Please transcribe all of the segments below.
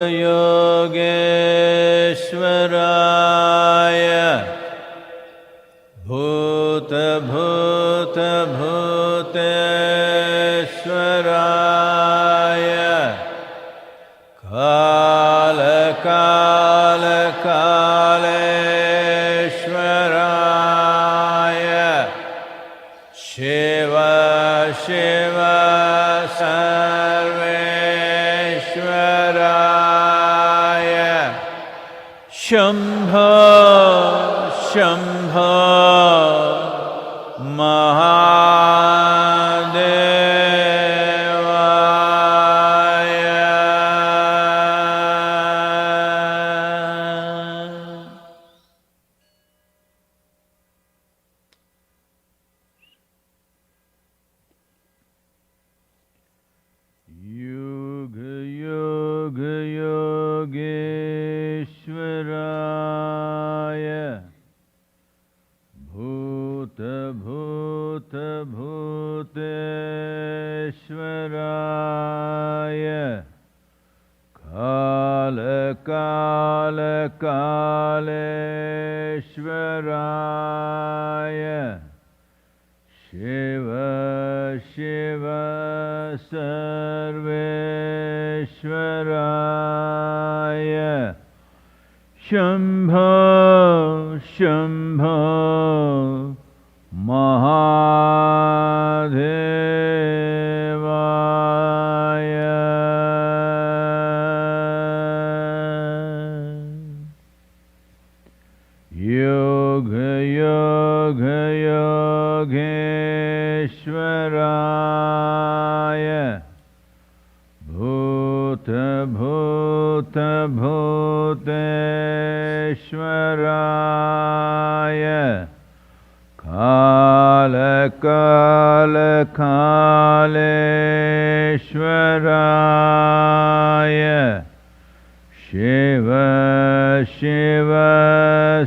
Yogeshwaraya Bhuta Bhuta Bhuteshwaraya Kala Kala Kaleshwaraya Shiva Shiva Shambho Shambho Mahadevaya. Yoga Yoga Yogeshwaraya Bhuta Bhuta Bhuteshwaraya Kala Kala Kaleshwaraya Shiva Shiva Sarveshwaraya Shambho Shambho Mahadevaya. Yoga Yoga Yogeshwaraya Bhuta Bhuta Bhuteshwaraya Kala Kala Kaleshwaraya Shiva Shiva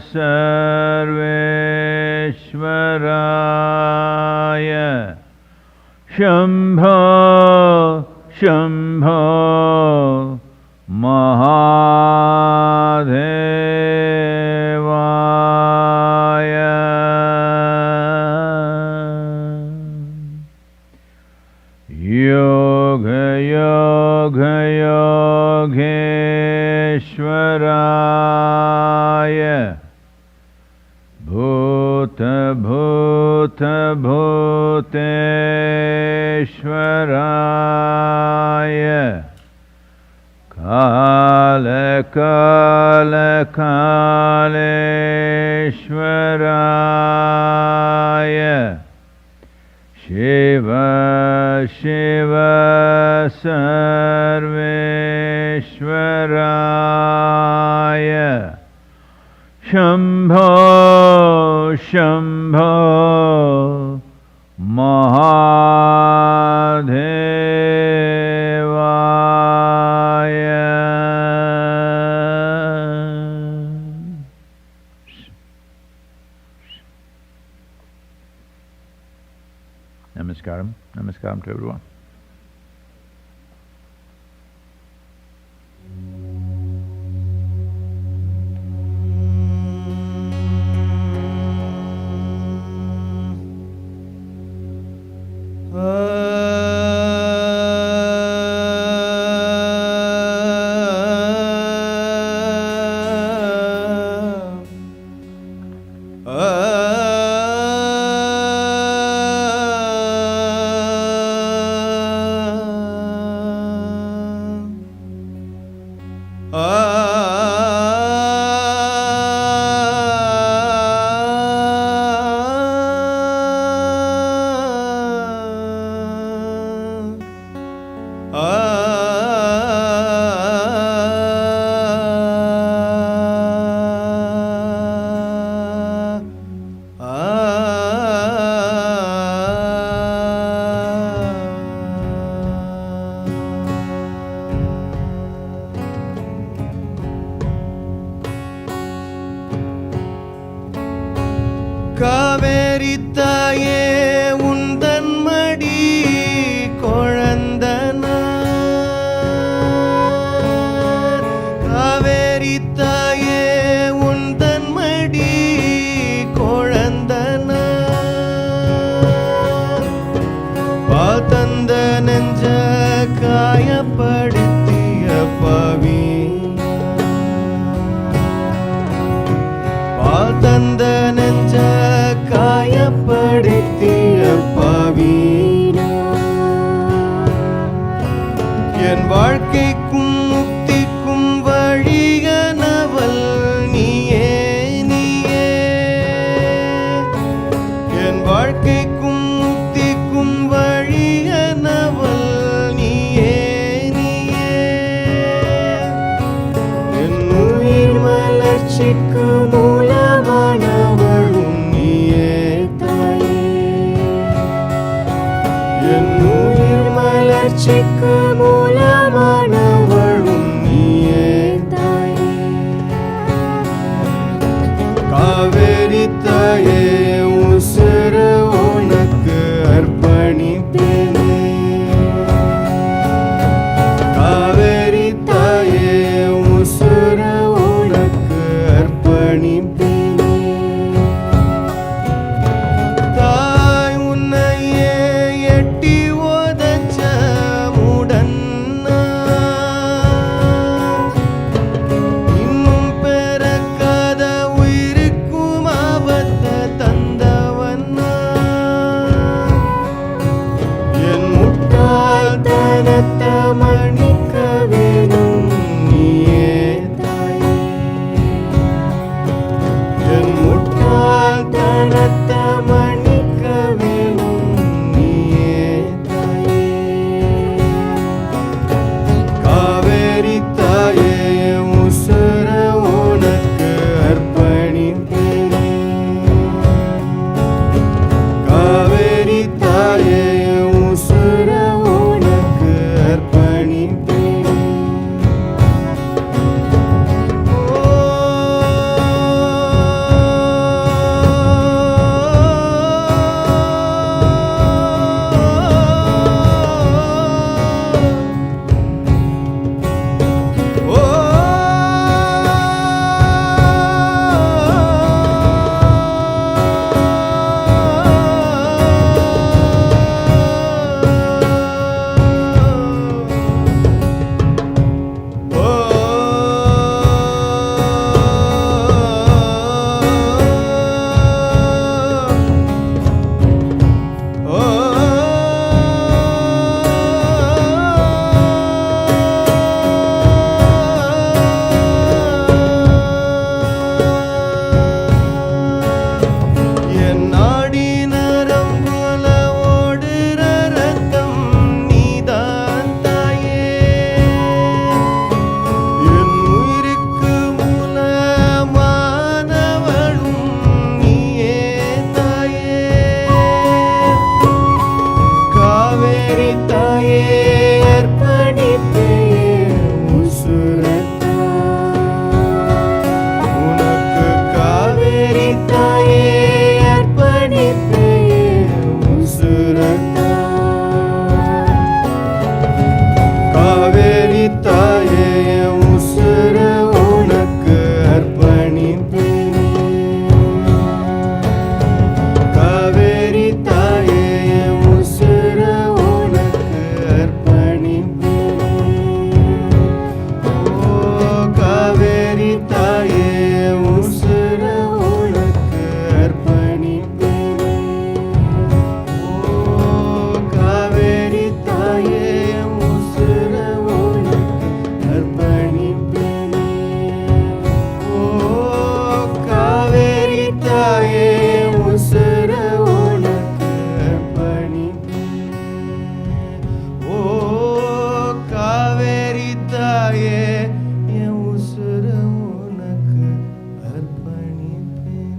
Sarveshwaraya Shambho Shambho Mahadevaya. Yoga Yoga Yogeshwaraya Bhuta Bhuta Bhuteshwaraya Kala Kala Kaleshwaraya Shiva Shiva Sarveshwaraya Shambho Shambho Mahadevaya. Namaskaram. Namaskaram to everyone. Kaveri தாயே உந்தன் மடி குழந்தனார் வளர்ச்சிக்கு மூலமானவளும் நீயே தாயே. காவேரி தாயே உசுறு உனக்கு அர்ப்பணிப்பேனே. காவேரி தாயே உசுறு உனக்கு அர்ப்பணிப்பேனே. தாய் உன்னையே எட்டி உதைச்ச மூடன் நான். இன்னும் பிறக்காத உயிருக்கும் ஆபத்தை தந்தவன் நான். என் முட்டாள்தனத்தை மன்னிக்க வேணும் நீயே தாயே. என் முட்டாள்தனத்தை மன்னிக்க வேணும் நீயே தாயே. காவேரி தாயே உசுர உனக்கு அர்ப்பணிப்பேனே. காவேரி தாயே உசுர உனக்கு அர்ப்பணிப்பேனே. என் நாடி நரம்புல ஓடுற ரத்தம் நீதான் தாயே. என் உயிருக்கு மூலமானவளும் நீயே தாயே. காவேரி தாயே அர்ப்பணிப்பேன் உசுரத்தா உனக்கு. காவேரி தாயே அர்ப்பணிப்பேன் உசுரத்தா. காவேரி தாயே உசுர உனக்கு அர்ப்பணிப்பேனே. காவேரி தாயே உசுர உனக்கு அர்ப்பணிப்பேனே. ஓ காவேரி தாயே உசுர உனக்கு அர்ப்பணிப்பேனே. ஓ காவேரி தாயே உசுர உனக்கு அர்ப்பணிப்பேனே. ஓ காவேரி தாயே உசுர உனக்கு அர்ப்பணிப்பேனே. ஓ காவேரி தாயே என் உசுர உனக்கு அர்ப்பணிப்பேனே.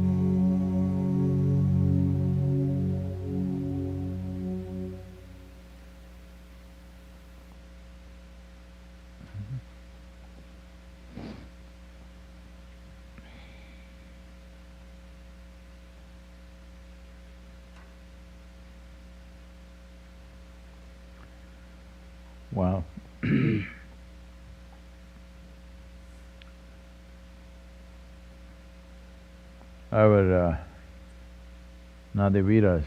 Wow. Our Nadi-Veeras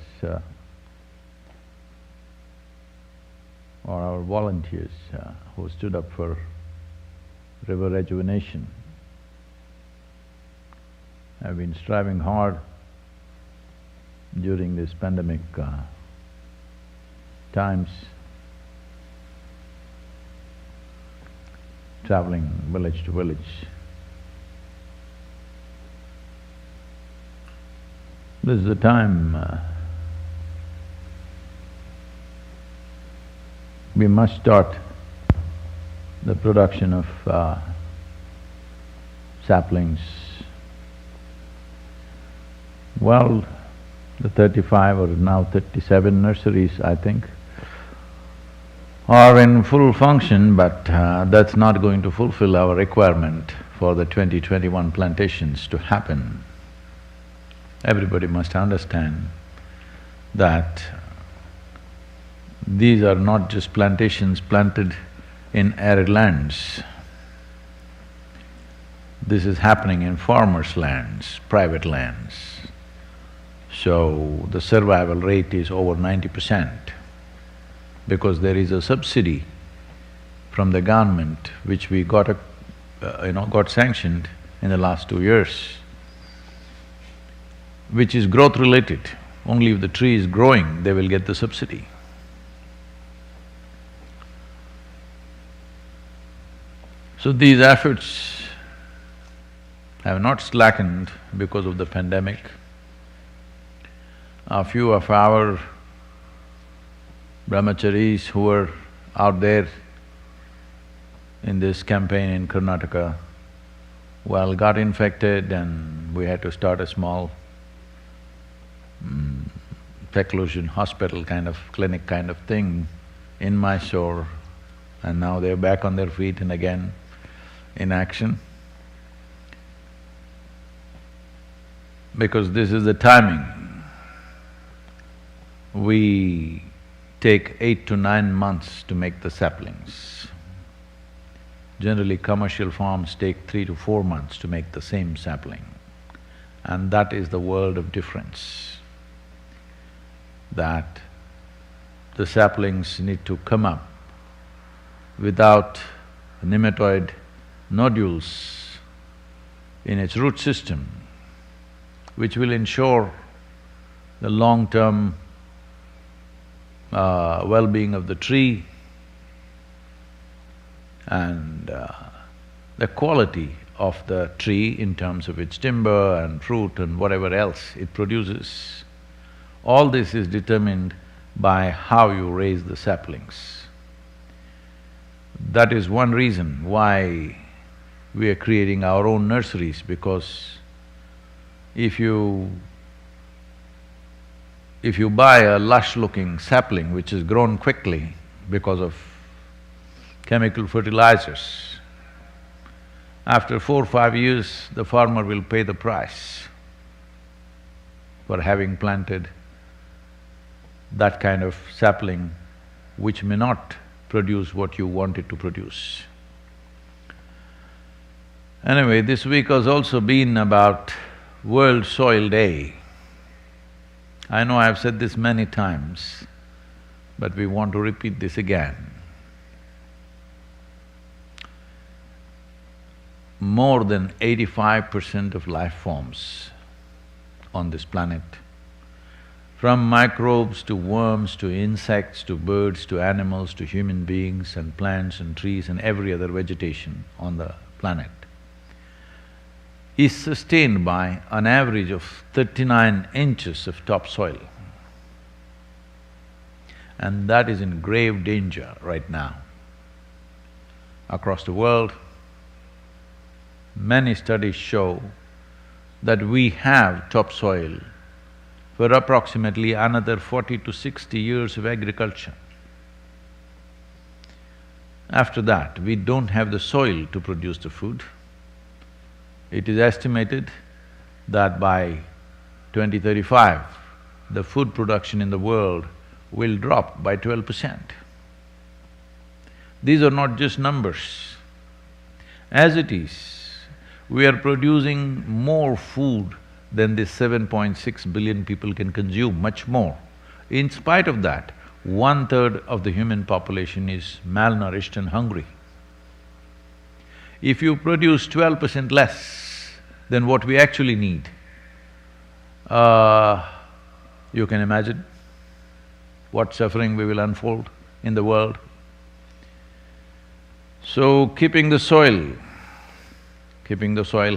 or our volunteers who stood up for river rejuvenation have been striving hard during this pandemic times, traveling village to village. This is the time we must start the production of saplings. Well, the 35 or now 37 nurseries, I think, are in full function, but that's not going to fulfill our requirement for the 2021 plantations to happen. Everybody must understand that these are not just plantations planted in arid lands. This is happening in farmers' lands, private lands. So the survival rate is over 90% because there is a subsidy from the government which we got got sanctioned in the last 2 years, which is growth related. Only if the tree is growing, they will get the subsidy. So these efforts have not slackened because of the pandemic. A few of our brahmacharis who were out there in this campaign in Karnataka, well, got infected and we had to start a small seclusion hospital kind of clinic kind of thing in Mysore, and now they're back on their feet and again in action. Because this is the timing. We take 8 to 9 months to make the saplings. Generally, commercial farms take 3 to 4 months to make the same sapling. And that is the world of difference. That the saplings need to come up without nematode nodules in its root system, which will ensure the long-term well-being of the tree and the quality of the tree in terms of its timber and fruit and whatever else it produces. All this is determined by how you raise the saplings. That is one reason why we are creating our own nurseries, because if you buy a lush-looking sapling which is grown quickly because of chemical fertilizers, after 4 or 5 years, the farmer will pay the price for having planted that kind of sapling which may not produce what you want it to produce. Anyway, this week has also been about World Soil Day. I know I've said this many times, but we want to repeat this again. More than 85% of life forms on this planet, from microbes to worms to insects to birds to animals to human beings and plants and trees and every other vegetation on the planet, is sustained by an average of 39 inches of topsoil. And that is in grave danger right now. Across the world, many studies show that we have topsoil for approximately another 40 to 60 years of agriculture. After that, we don't have the soil to produce the food. It is estimated that by 2035, the food production in the world will drop by 12%. These are not just numbers. As it is, we are producing more food than this 7.6 billion people can consume, much more. In spite of that, 1/3 of the human population is malnourished and hungry. If you produce 12% less than what we actually need, you can imagine what suffering we will unfold in the world. So, keeping the soil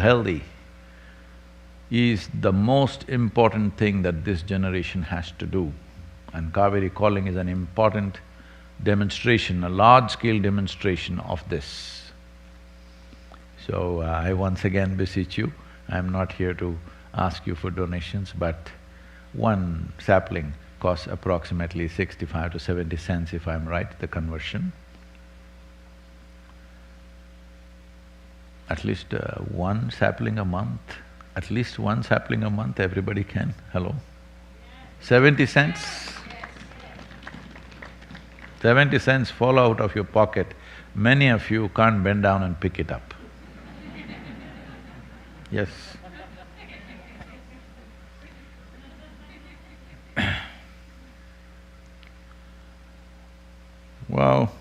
healthy is the most important thing that this generation has to do. And Cauvery calling is an important demonstration, a large-scale demonstration of this. So, I once again beseech you, I'm not here to ask you for donations, but one sapling costs approximately 65 to 70 cents if I'm right, the conversion. At least one sapling a month, at least one sapling a month everybody can, hello? 70 cents? 70 cents fall out of your pocket, many of you can't bend down and pick it up. Yes. Well,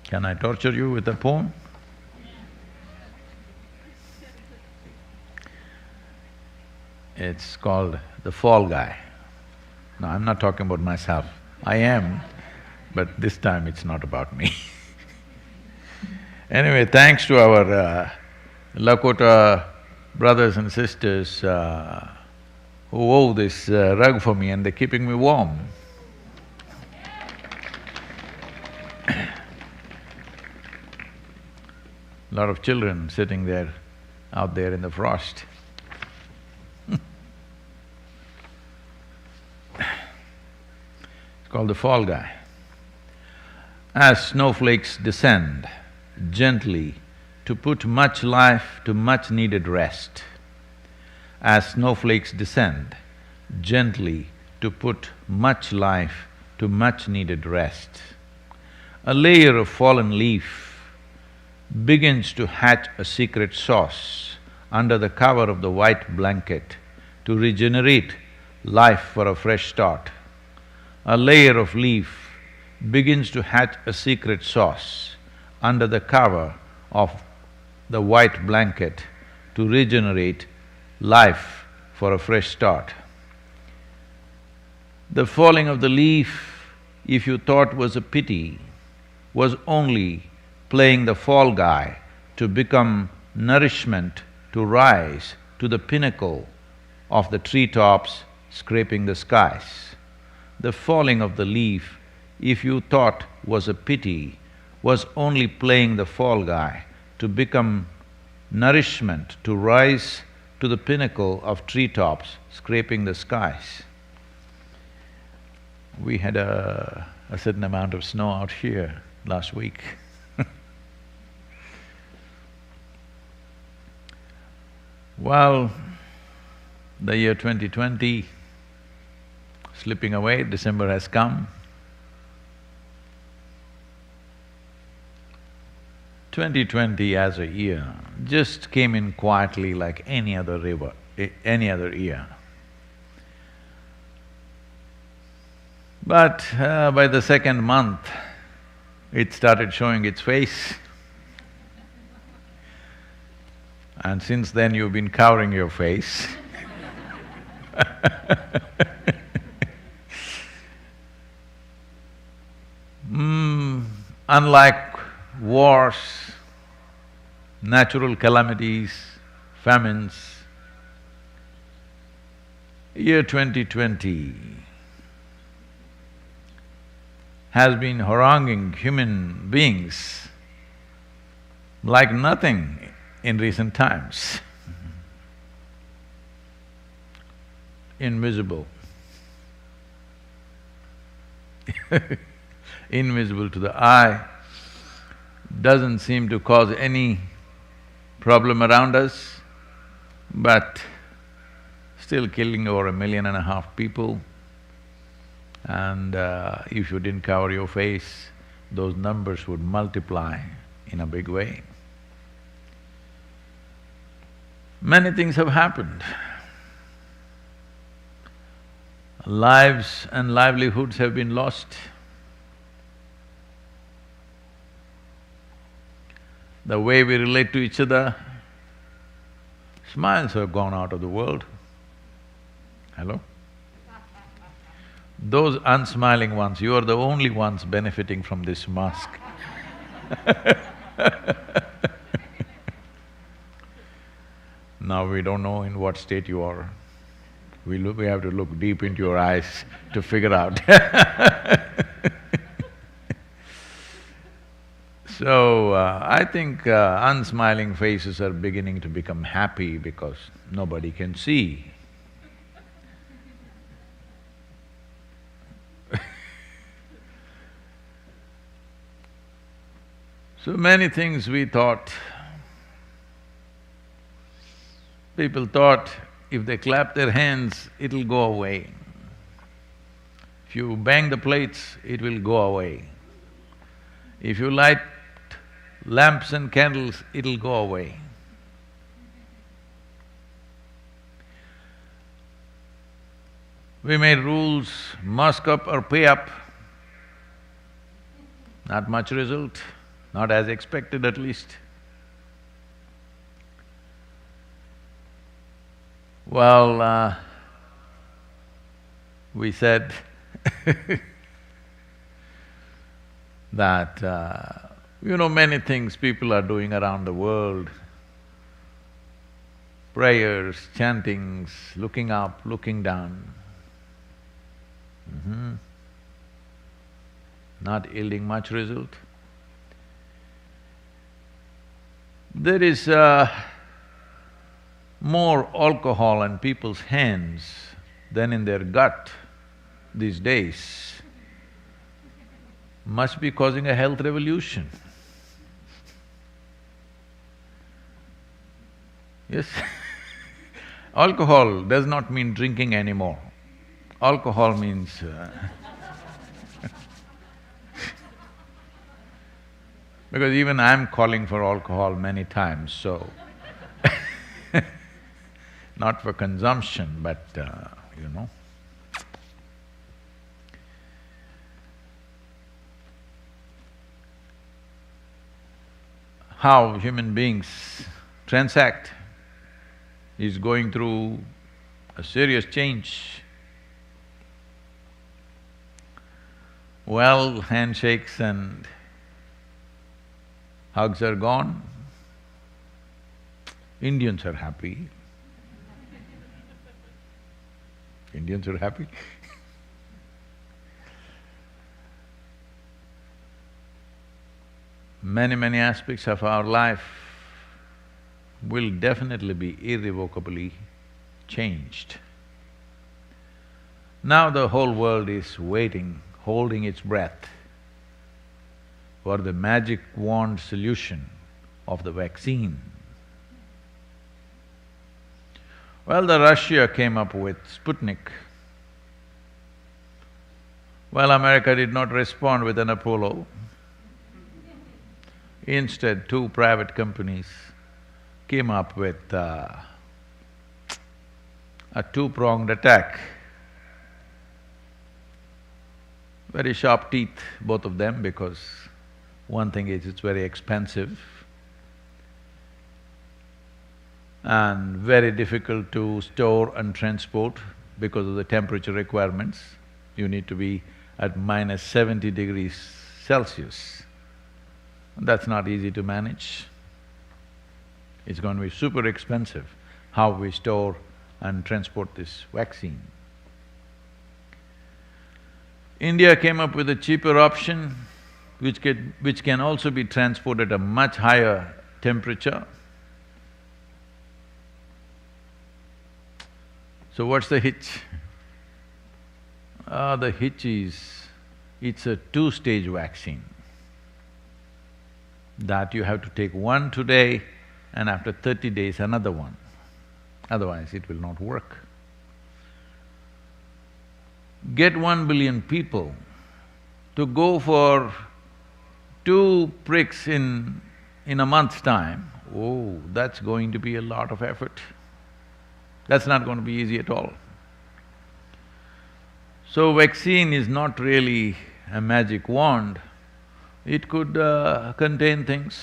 can I torture you with a poem? It's called The Fall Guy. No, I'm not talking about myself. I am, but this time it's not about me. Anyway, thanks to our Lakota brothers and sisters who wove this rug for me and they're keeping me warm. Lot of children sitting there, out there in the frost. It's called The Fall Guy. As snowflakes descend gently to put much life to much needed rest, as snowflakes descend gently to put much life to much needed rest, a layer of fallen leaf begins to hatch a secret sauce under the cover of the white blanket to regenerate life for a fresh start. A layer of leaf begins to hatch a secret sauce under the cover of the white blanket to regenerate life for a fresh start. The falling of the leaf, if you thought was a pity, was only playing the fall guy to become nourishment to rise to the pinnacle of the treetops scraping the skies. The falling of the leaf, if you thought was a pity, was only playing the fall guy to become nourishment to rise to the pinnacle of treetops scraping the skies. We had a certain amount of snow out here last week. Well, the year 2020 slipping away, December has come. 2020 as a year just came in quietly like any other river, any other year. But by the second month, it started showing its face. And since then you've been covering your face. Unlike wars, natural calamities, famines, year 2020 has been haranguing human beings like nothing in recent times. Invisible. Invisible to the eye, doesn't seem to cause any problem around us, but still killing over 1.5 million people. And if you didn't cover your face, those numbers would multiply in a big way. Many things have happened. Lives and livelihoods have been lost. The way we relate to each other, smiles have gone out of the world. Hello? Those unsmiling ones, you are the only ones benefiting from this mask. Now we don't know in what state you are. We have to look deep into your eyes to figure out. So, I think unsmiling faces are beginning to become happy because nobody can see. So many things we thought, people thought if they clap their hands, it'll go away. If you bang the plates, it will go away. If you light lamps and candles, it'll go away. We made rules, mask up or pay up. Not much result, not as expected at least. Well, we said that, many things people are doing around the world. Prayers, chantings, looking up, looking down. Not yielding much result. There is more alcohol in people's hands than in their gut these days. Must be causing a health revolution. Yes. Alcohol does not mean drinking anymore. Alcohol means because even I'm calling for alcohol many times, so not for consumption, but how human beings transact is going through a serious change. Well, handshakes and hugs are gone. Indians are happy. Indians are happy. Many aspects of our life will definitely be irrevocably changed. Now the whole world is waiting, holding its breath for the magic wand solution of the vaccine. Well, the Russia came up with Sputnik. Well, America did not respond with an Apollo. Instead, two private companies came up with a two-pronged attack. Very sharp teeth, both of them, because one thing is it's very expensive and very difficult to store and transport because of the temperature requirements. You need to be at minus 70 degrees Celsius. That's not easy to manage. It's going to be super expensive, how we store and transport this vaccine. India came up with a cheaper option, which can also be transported at a much higher temperature. So what's the hitch? The hitch is, it's a two-stage vaccine that you have to take one today and after 30 days another one, otherwise it will not work. Get 1 billion people to go for 2 pricks in a month's time, oh, that's going to be a lot of effort. That's not going to be easy at all. So vaccine is not really a magic wand. It could contain things,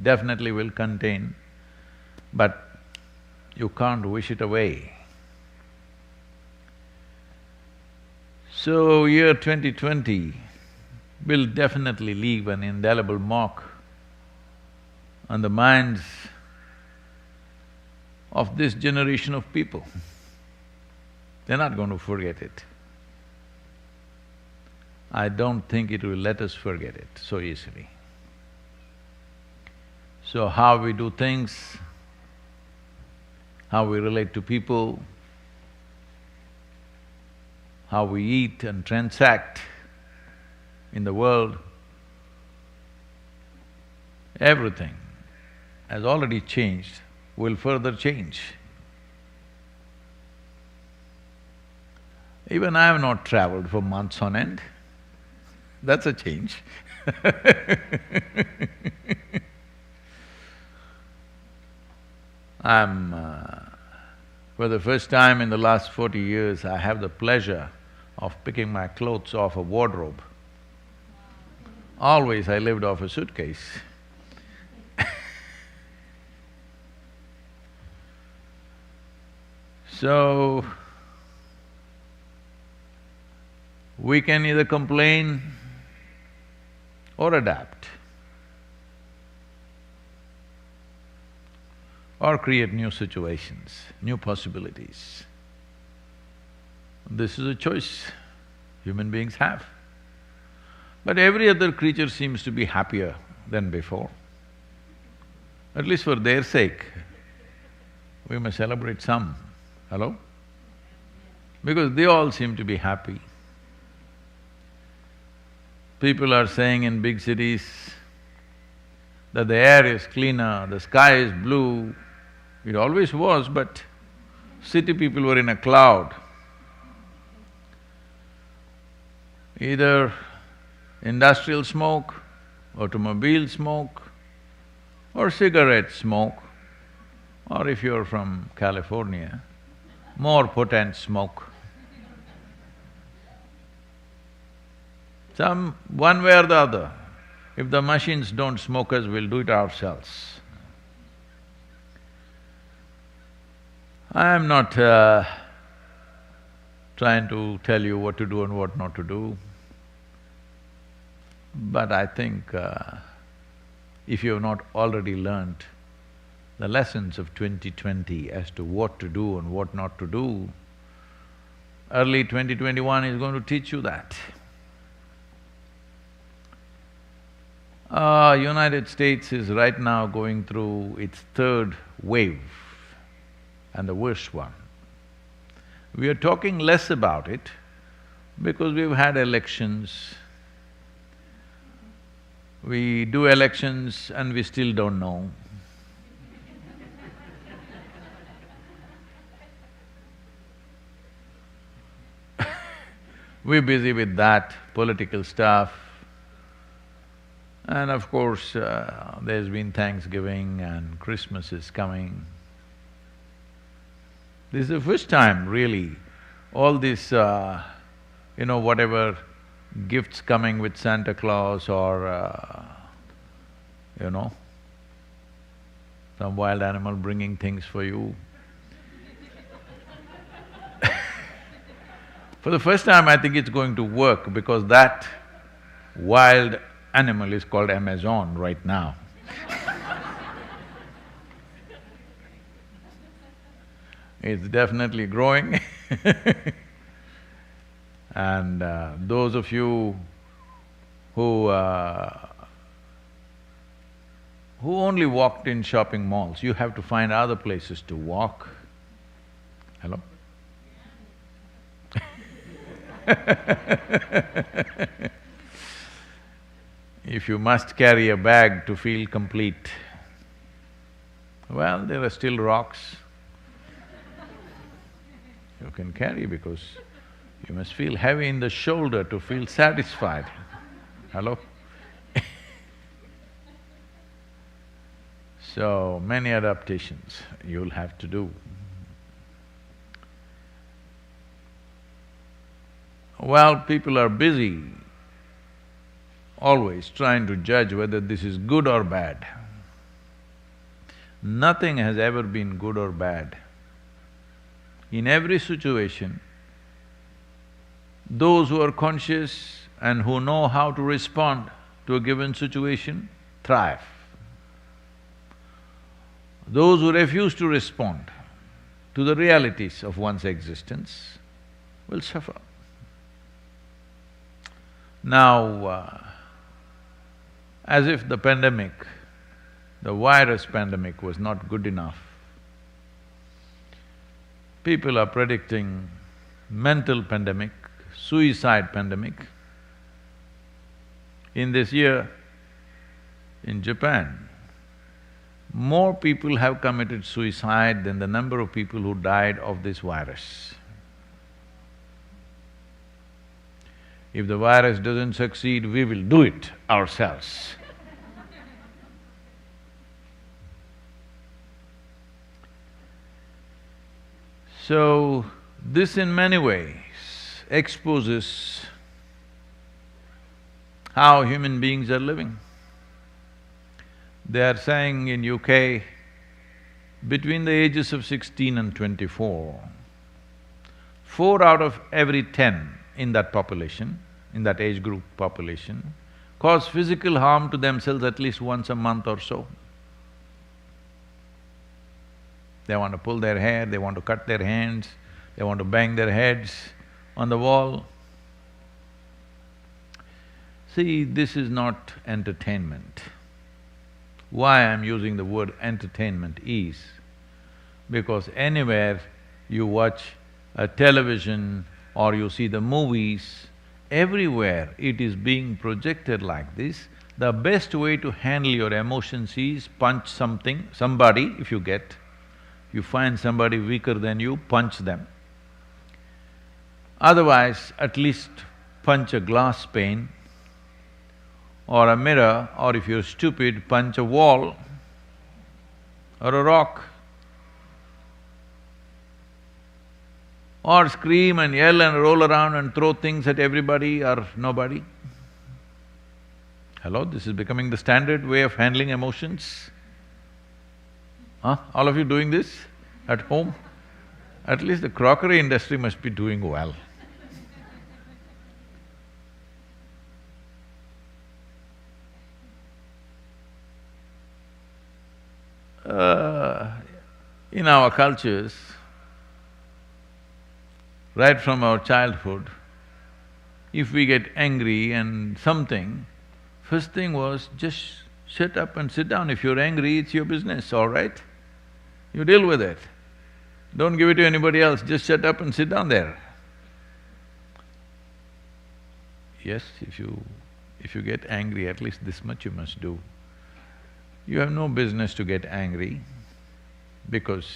definitely will contain, but you can't wish it away. So year 2020 will definitely leave an indelible mark on the minds of this generation of people. They're not going to forget it. I don't think it will let us forget it so easily. So how we do things, how we relate to people, how we eat and transact in the world Everything has already changed, will further change. Even I have not traveled for months on end. That's a change. For the first time in the last 40 years, I have the pleasure of picking my clothes off a wardrobe. Always I lived off a suitcase. So, we can either complain or adapt, or create new situations, new possibilities. This is a choice human beings have. But every other creature seems to be happier than before. At least for their sake, we must celebrate some. Hello? Because they all seem to be happy. People are saying in big cities that the air is cleaner, the sky is blue. It always was, but city people were in a cloud. Either industrial smoke, automobile smoke, or cigarette smoke, or if you're from California, more potent smoke. One way or the other, if the machines don't smoke us, we'll do it ourselves. I am not trying to tell you what to do and what not to do, but I think if you have not already learnt the lessons of 2020 as to what to do and what not to do, early 2021 is going to teach you that. United States is right now going through its third wave, and the worst one. We are talking less about it because we've had elections. We do elections and we still don't know. We're busy with that, political stuff. And of course, there's been Thanksgiving and Christmas is coming. This is the first time really, all this, whatever gifts coming with Santa Claus or, some wild animal bringing things for you. For the first time, I think it's going to work because that wild animal is called Amazon right now. It's definitely growing and those of you who only walked in shopping malls, you have to find other places to walk. Hello? If you must carry a bag to feel complete, well, there are still rocks you can carry because you must feel heavy in the shoulder to feel satisfied. Hello? So, many adaptations you'll have to do. Well, people are busy always trying to judge whether this is good or bad. Nothing has ever been good or bad. In every situation, those who are conscious and who know how to respond to a given situation thrive. Those who refuse to respond to the realities of one's existence will suffer. Now, as if the pandemic, the virus pandemic was not good enough, people are predicting mental pandemic, suicide pandemic. In this year, In Japan, more people have committed suicide than the number of people who died of this virus. If the virus doesn't succeed, we will do it ourselves. So, this in many ways exposes how human beings are living. They are saying in UK, between the ages of 16 and 24, 4 out of every 10 in that population, in that age group population, cause physical harm to themselves at least once a month or so. They want to pull their hair, they want to cut their hands, they want to bang their heads on the wall. See, this is not entertainment. Why I'm using the word entertainment is because anywhere you watch a television or you see the movies, everywhere it is being projected like this. The best way to handle your emotions is punch somebody if you get. You find somebody weaker than you, punch them. Otherwise, at least punch a glass pane or a mirror, or if you're stupid, punch a wall or a rock. Or scream and yell and roll around and throw things at everybody or nobody. Hello, this is becoming the standard way of handling emotions. Huh? All of you doing this at home? At least the crockery industry must be doing well. In our cultures, right from our childhood, if we get angry and something, first thing was just shut up and sit down. If you're angry, it's your business, all right? You deal with it. Don't give it to anybody else, just shut up and sit down there. Yes, if you get angry, at least this much you must do. You have no business to get angry because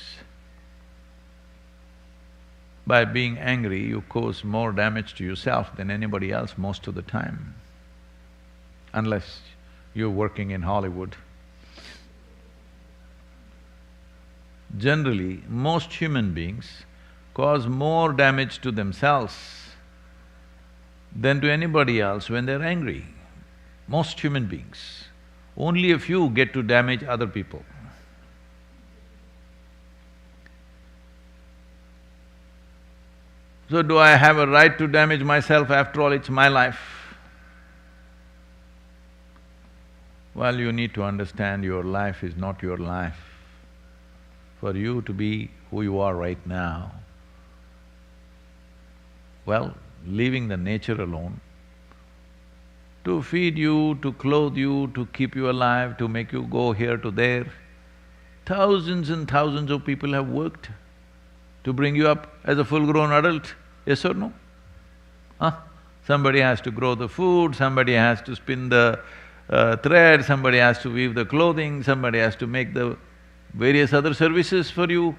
by being angry, you cause more damage to yourself than anybody else most of the time, unless you're working in Hollywood. Generally, most human beings cause more damage to themselves than to anybody else when they're angry. Most human beings. Only a few get to damage other people. So do I have a right to damage myself? After all, it's my life. Well, you need to understand your life is not your life. For you to be who you are right now, well, leaving the nature alone, to feed you, to clothe you, to keep you alive, to make you go here to there, thousands and thousands of people have worked to bring you up as a full-grown adult, yes or no? Huh? Somebody has to grow the food, somebody has to spin the thread, somebody has to weave the clothing, somebody has to make the various other services for you.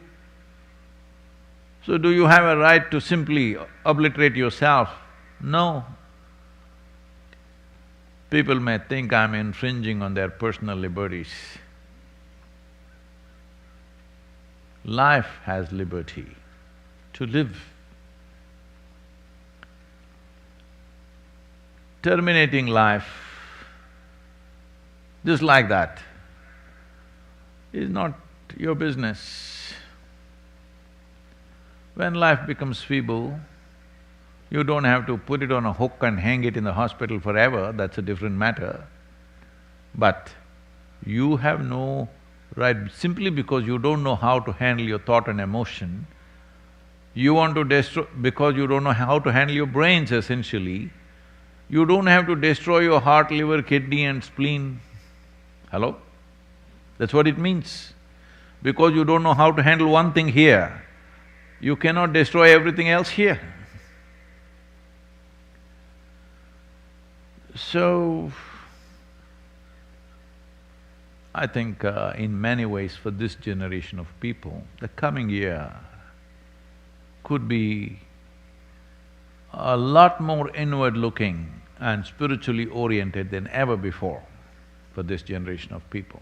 So do you have a right to simply obliterate yourself? No. People may think I'm infringing on their personal liberties. Life has liberty to live. Terminating life just like that is not your business. When life becomes feeble, you don't have to put it on a hook and hang it in the hospital forever, that's a different matter. But you have no right, simply because you don't know how to handle your thought and emotion, you want to destroy… because you don't know how to handle your brains essentially, you don't have to destroy your heart, liver, kidney and spleen. Hello? That's what it means. Because you don't know how to handle one thing here, you cannot destroy everything else here. So, I think in many ways for this generation of people, the coming year could be a lot more inward-looking and spiritually oriented than ever before for this generation of people.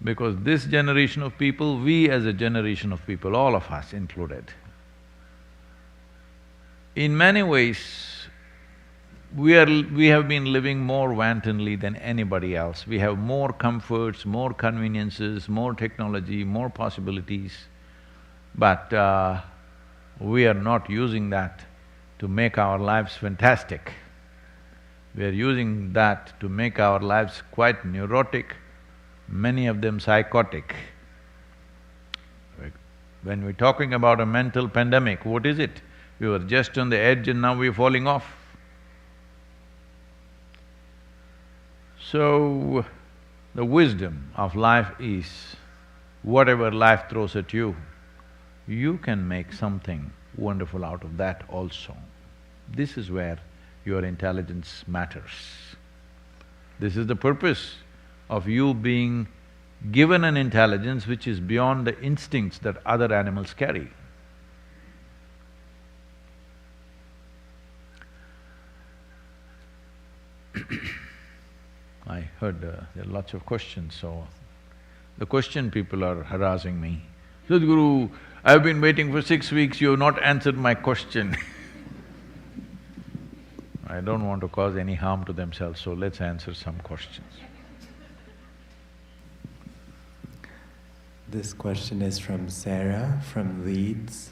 Because this generation of people, we as a generation of people, all of us included, in many ways, we have been living more wantonly than anybody else. We have more comforts, more conveniences, more technology, more possibilities, but we are not using that to make our lives fantastic. We are using that to make our lives quite neurotic, many of them psychotic. When we're talking about a mental pandemic, what is it? We were just on the edge and now we're falling off. So, the wisdom of life is, whatever life throws at you, you can make something wonderful out of that also. This is where your intelligence matters. This is the purpose of you being given an intelligence which is beyond the instincts that other animals carry. I heard there are lots of questions, so the question people are harassing me. Sadhguru, I've been waiting for 6 weeks, you have not answered my question. I don't want to cause any harm to themselves, so let's answer some questions. This question is from Sarah from Leeds.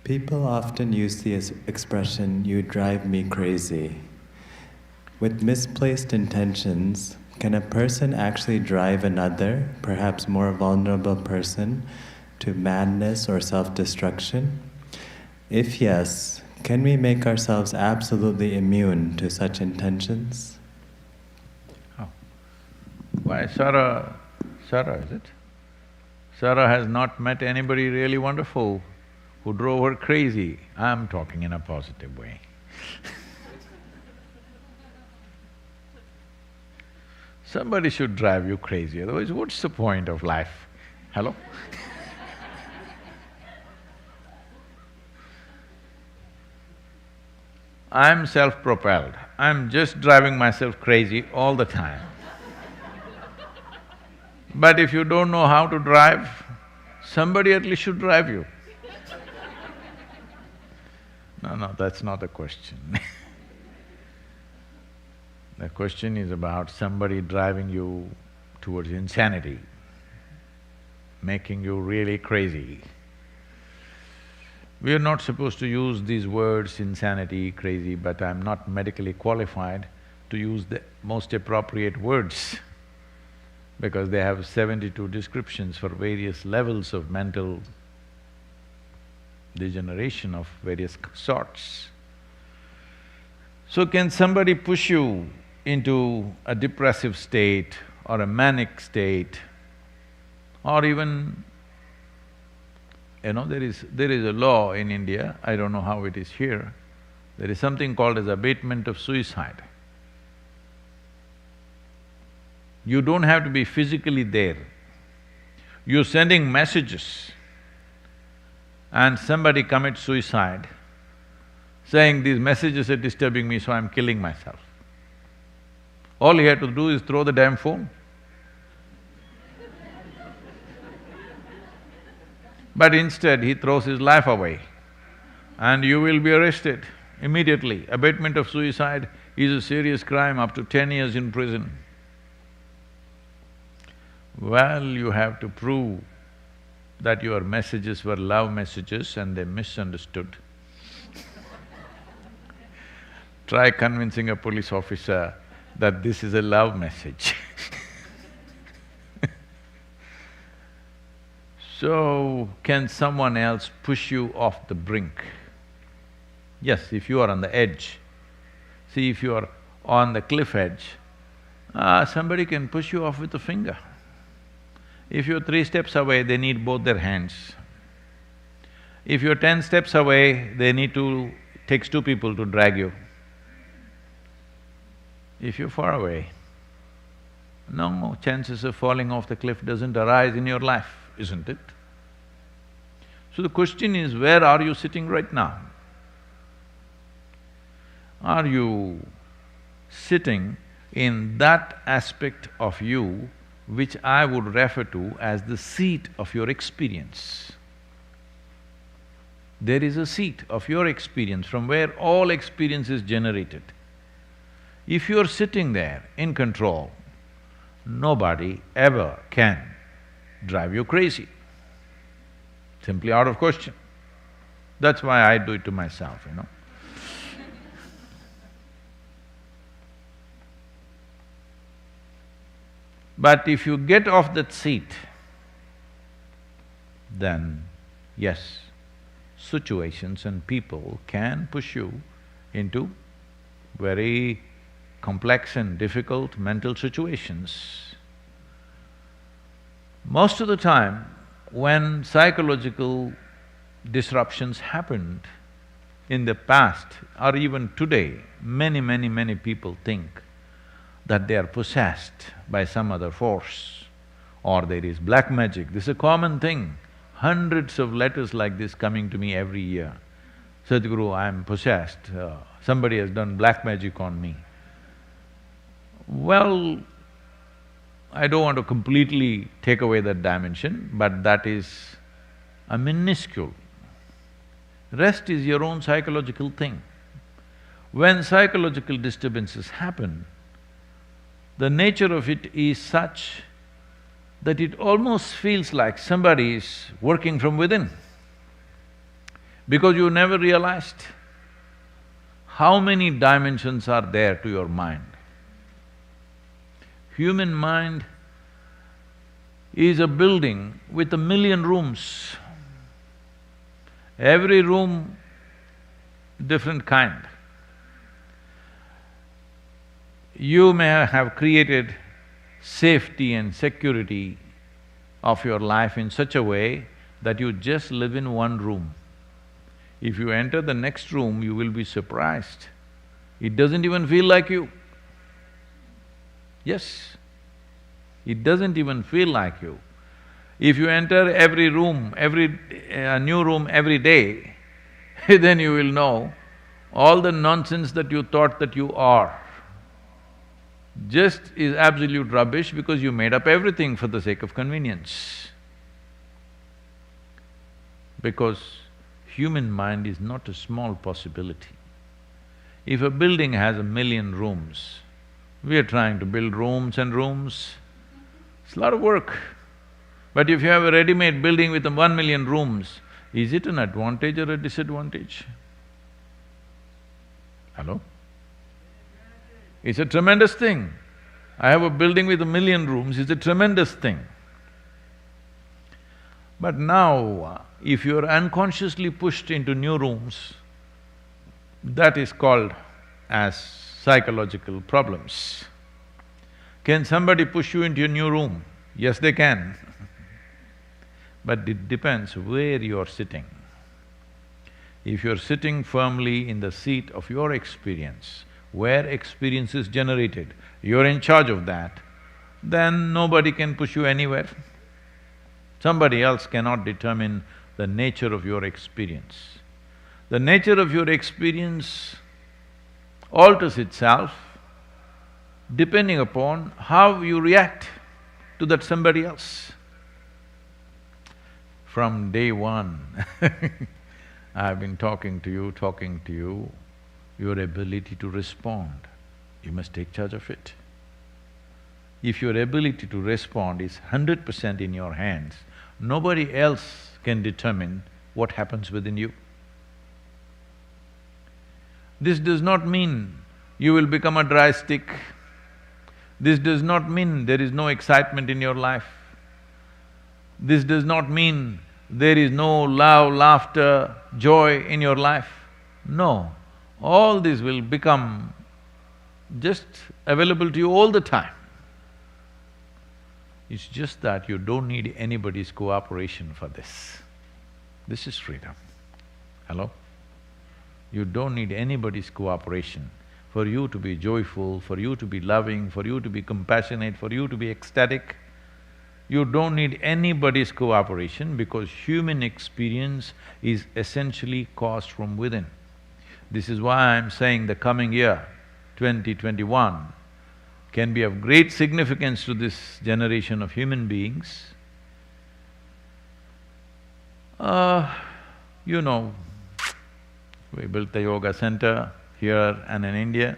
People often use the expression, "you drive me crazy." With misplaced intentions, can a person actually drive another, perhaps more vulnerable person, to madness or self-destruction? If yes, can we make ourselves absolutely immune to such intentions? Oh. Why, Sarah, is it? Sarah has not met anybody really wonderful who drove her crazy. I'm talking in a positive way. Somebody should drive you crazy, otherwise what's the point of life? Hello? I'm self-propelled. I'm just driving myself crazy all the time. But if you don't know how to drive, somebody at least should drive you. No, that's not the question. The question is about somebody driving you towards insanity, making you really crazy. We are not supposed to use these words, insanity, crazy, but I'm not medically qualified to use the most appropriate words because they have 72 descriptions for various levels of mental degeneration of various sorts. So can somebody push you into a depressive state or a manic state, or even, there is a law in India, I don't know how it is here, there is something called as abatement of suicide. You don't have to be physically there. You're sending messages and somebody commits suicide, saying, "These messages are disturbing me, so I'm killing myself." All he had to do is throw the damn phone. But instead, he throws his life away and you will be arrested immediately. Abatement of suicide is a serious crime, up to 10 years in prison. Well, you have to prove that your messages were love messages and they misunderstood. Try convincing a police officer that this is a love message. So, can someone else push you off the brink? Yes, if you are on the edge. See, if you are on the cliff edge, somebody can push you off with a finger. If you're 3 steps away, they need both their hands. If you're 10 steps away, takes 2 people to drag you. If you're far away, no chances of falling off the cliff doesn't arise in your life, isn't it? So the question is, where are you sitting right now? Are you sitting in that aspect of you which I would refer to as the seat of your experience? There is a seat of your experience from where all experience is generated. If you're sitting there in control, nobody ever can drive you crazy. Simply out of question. That's why I do it to myself, you know. But if you get off that seat, then yes, situations and people can push you into very complex and difficult mental situations. Most of the time, when psychological disruptions happened in the past or even today, many people think that they are possessed by some other force or there is black magic. This is a common thing. Hundreds of letters like this coming to me every year. Sadhguru, I am possessed, somebody has done black magic on me. Well, I don't want to completely take away that dimension, but that is a minuscule. Rest is your own psychological thing. When psychological disturbances happen, the nature of it is such that it almost feels like somebody is working from within, because you never realized how many dimensions are there to your mind. Human mind is a building with 1,000,000 rooms. Every room different kind. You may have created safety and security of your life in such a way that you just live in one room. If you enter the next room, you will be surprised. It doesn't even feel like you. Yes, it doesn't even feel like you. If you enter every room, new room every day, then you will know all the nonsense that you thought that you are just is absolute rubbish because you made up everything for the sake of convenience. Because human mind is not a small possibility. If a building has 1,000,000 rooms, we are trying to build rooms and rooms, it's a lot of work. But if you have a ready-made building with 1,000,000 rooms, is it an advantage or a disadvantage? Hello? It's a tremendous thing. I have a building with 1,000,000 rooms, it's a tremendous thing. But now, if you're unconsciously pushed into new rooms, that is called as psychological problems. Can somebody push you into a new room? Yes, they can. But it depends where you're sitting. If you're sitting firmly in the seat of your experience, where experience is generated, you're in charge of that, then nobody can push you anywhere. Somebody else cannot determine the nature of your experience. The nature of your experience alters itself depending upon how you react to that somebody else. From day one I've been talking to you, your ability to respond, you must take charge of it. If your ability to respond is 100% in your hands, nobody else can determine what happens within you. This does not mean you will become a dry stick. This does not mean there is no excitement in your life. This does not mean there is no love, laughter, joy in your life. No, all this will become just available to you all the time. It's just that you don't need anybody's cooperation for this. This is freedom. Hello? You don't need anybody's cooperation. for you to be joyful, for you to be loving, for you to be compassionate, for you to be ecstatic. You don't need anybody's cooperation because human experience is essentially caused from within. This is why I'm saying the coming year, 2021, can be of great significance to this generation of human beings. You know, we built the yoga center here and in India.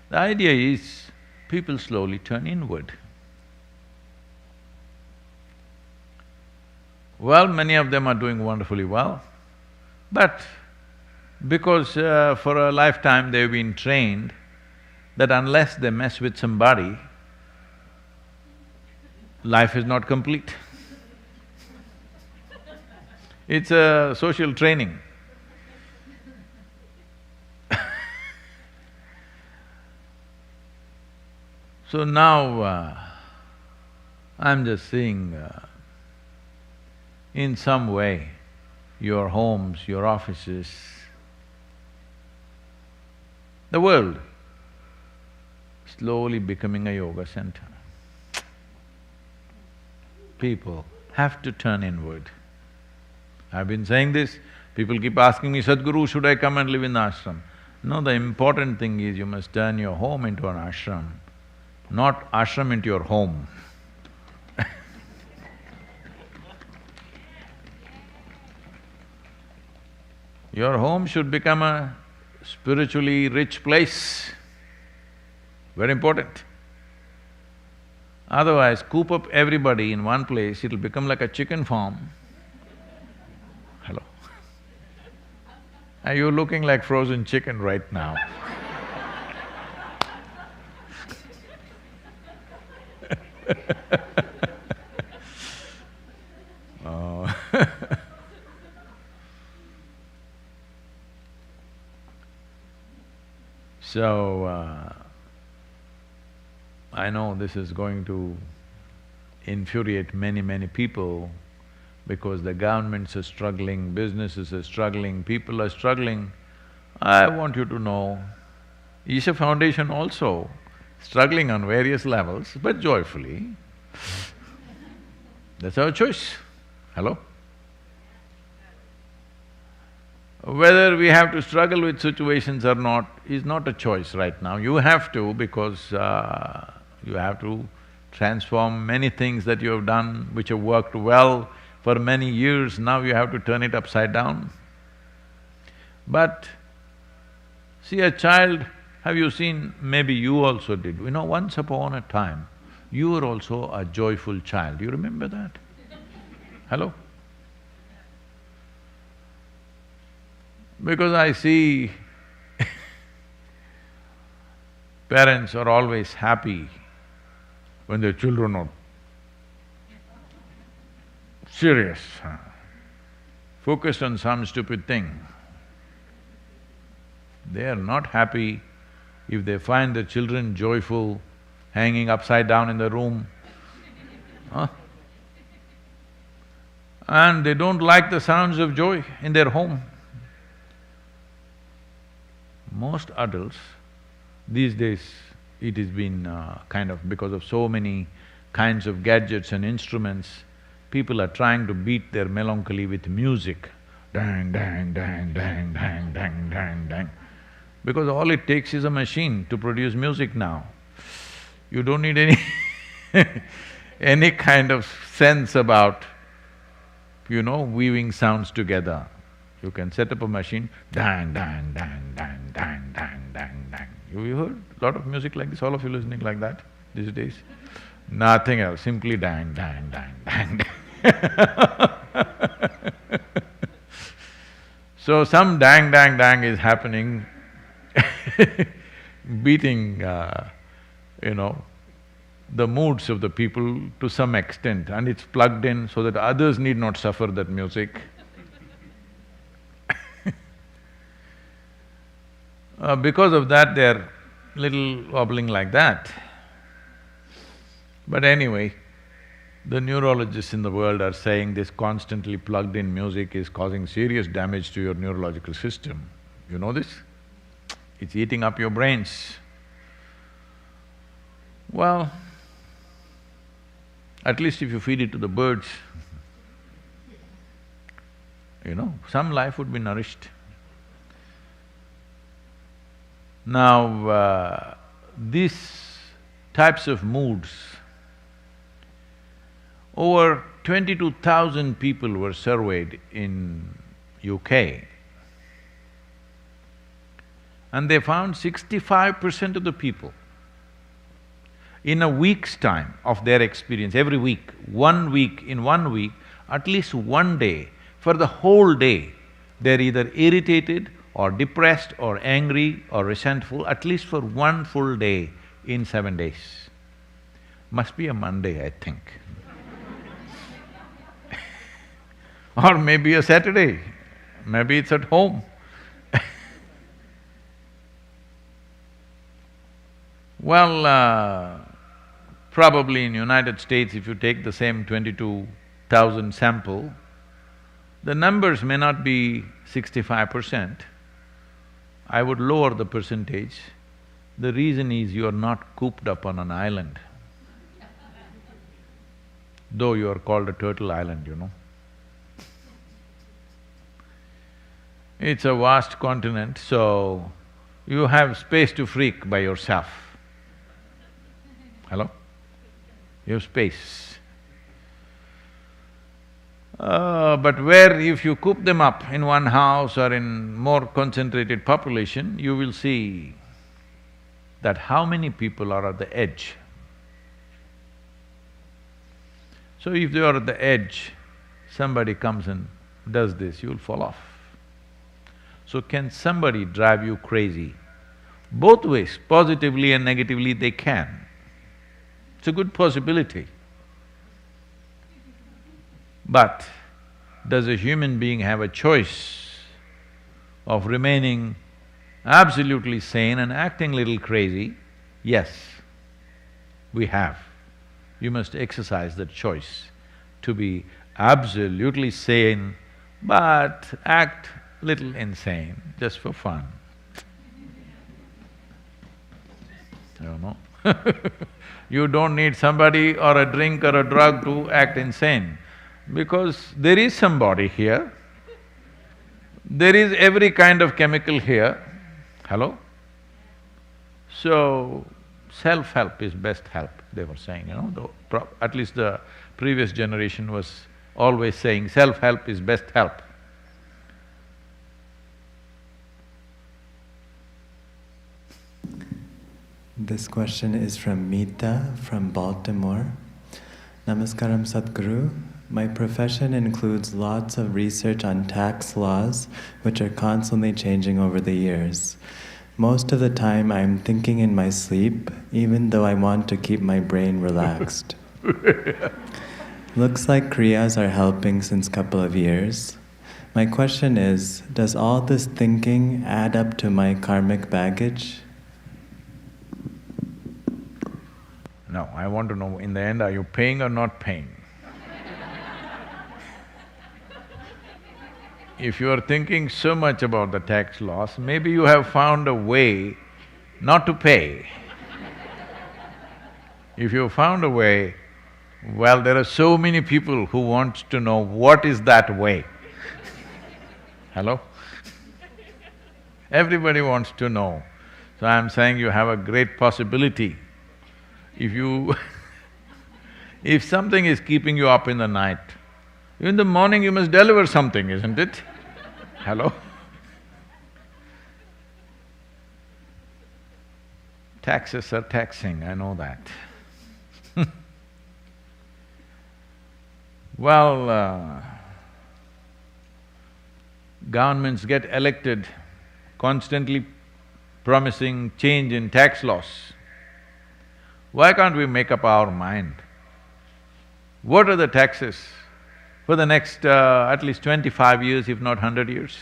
The idea is people slowly turn inward. Well, many of them are doing wonderfully well, but because for a lifetime they've been trained that unless they mess with somebody, life is not complete. It's a social training. So now, I'm just seeing in some way, your homes, your offices, the world slowly becoming a yoga center. People have to turn inward. I've been saying this, people keep asking me, Sadhguru, should I come and live in the ashram? No, the important thing is you must turn your home into an ashram, not ashram into your home. Your home should become a spiritually rich place, very important. Otherwise, coop up everybody in one place, it'll become like a chicken farm. Hello? Are you looking like frozen chicken right now? Oh. So, I know this is going to infuriate many people because the governments are struggling, businesses are struggling, people are struggling. I want you to know, Isha Foundation also struggling on various levels, but joyfully. That's our choice. Hello? Whether we have to struggle with situations or not is not a choice right now. You have to because you have to transform many things that you have done which have worked well for many years, now you have to turn it upside down. But see, a child, have you seen, maybe you also did, you know, once upon a time, you were also a joyful child, you remember that? Hello? Because I see parents are always happy when their children are serious, focused on some stupid thing. They are not happy if they find their children joyful, hanging upside down in the room, huh? And they don't like the sounds of joy in their home. Most adults, these days, it has been kind of because of so many kinds of gadgets and instruments, people are trying to beat their melancholy with music. Dang, dang, dang, dang, dang, dang, dang, dang. Because all it takes is a machine to produce music now. You don't need any any kind of sense about, you know, weaving sounds together. You can set up a machine, dang, dang, dang, dang, dang, dang, dang, dang. You heard a lot of music like this, all of you listening like that these days? Nothing else, simply dang, dang, dang, dang, dang. So some dang, dang, dang is happening, beating, you know, the moods of the people to some extent, and it's plugged in so that others need not suffer that music. Because of that, they're little wobbling like that. But anyway, the neurologists in the world are saying this constantly plugged-in music is causing serious damage to your neurological system. You know this? It's eating up your brains. Well, at least if you feed it to the birds, some life would be nourished. Now, these types of moods, over 22,000 people were surveyed in UK, and they found 65% of the people, in a week's time of their experience, every week, in 1 week, at least one day, for the whole day, they're either irritated or depressed or angry or resentful, at least for one full day in 7 days. Must be a Monday, I think. Or maybe a Saturday, maybe it's at home. Well, probably in United States, if you take the same 22,000 sample, the numbers may not be 65%. I would lower the percentage. The reason is you are not cooped up on an island. Though you are called a turtle island, It's a vast continent, so you have space to freak by yourself. Hello? You have space. But where if you coop them up in one house or in more concentrated population, you will see that how many people are at the edge. So if they are at the edge, somebody comes and does this, you'll fall off. So can somebody drive you crazy? Both ways, positively and negatively they can. It's a good possibility. But does a human being have a choice of remaining absolutely sane and acting little crazy? Yes, we have. You must exercise that choice to be absolutely sane but act little insane, just for fun. You don't need somebody or a drink or a drug to act insane, because there is somebody here, there is every kind of chemical here, hello? So, self-help is best help, they were saying, at least the previous generation was always saying, self-help is best help. This question is from Meeta from Baltimore. Namaskaram Sadhguru. My profession includes lots of research on tax laws, which are constantly changing over the years. Most of the time I'm thinking in my sleep, even though I want to keep my brain relaxed. Looks like Kriyas are helping since couple of years. My question is, does all this thinking add up to my karmic baggage? No, I want to know, in the end, are you paying or not paying? If you are thinking so much about the tax laws, maybe you have found a way not to pay. If you found a way, well, there are so many people who want to know what is that way. Hello? Everybody wants to know. So I'm saying you have a great possibility. If something is keeping you up in the night, in the morning you must deliver something, isn't it? Hello? Taxes are taxing, I know that. Well, governments get elected constantly promising change in tax laws. Why can't we make up our mind? What are the taxes for the next at least 25 years, if not 100 years?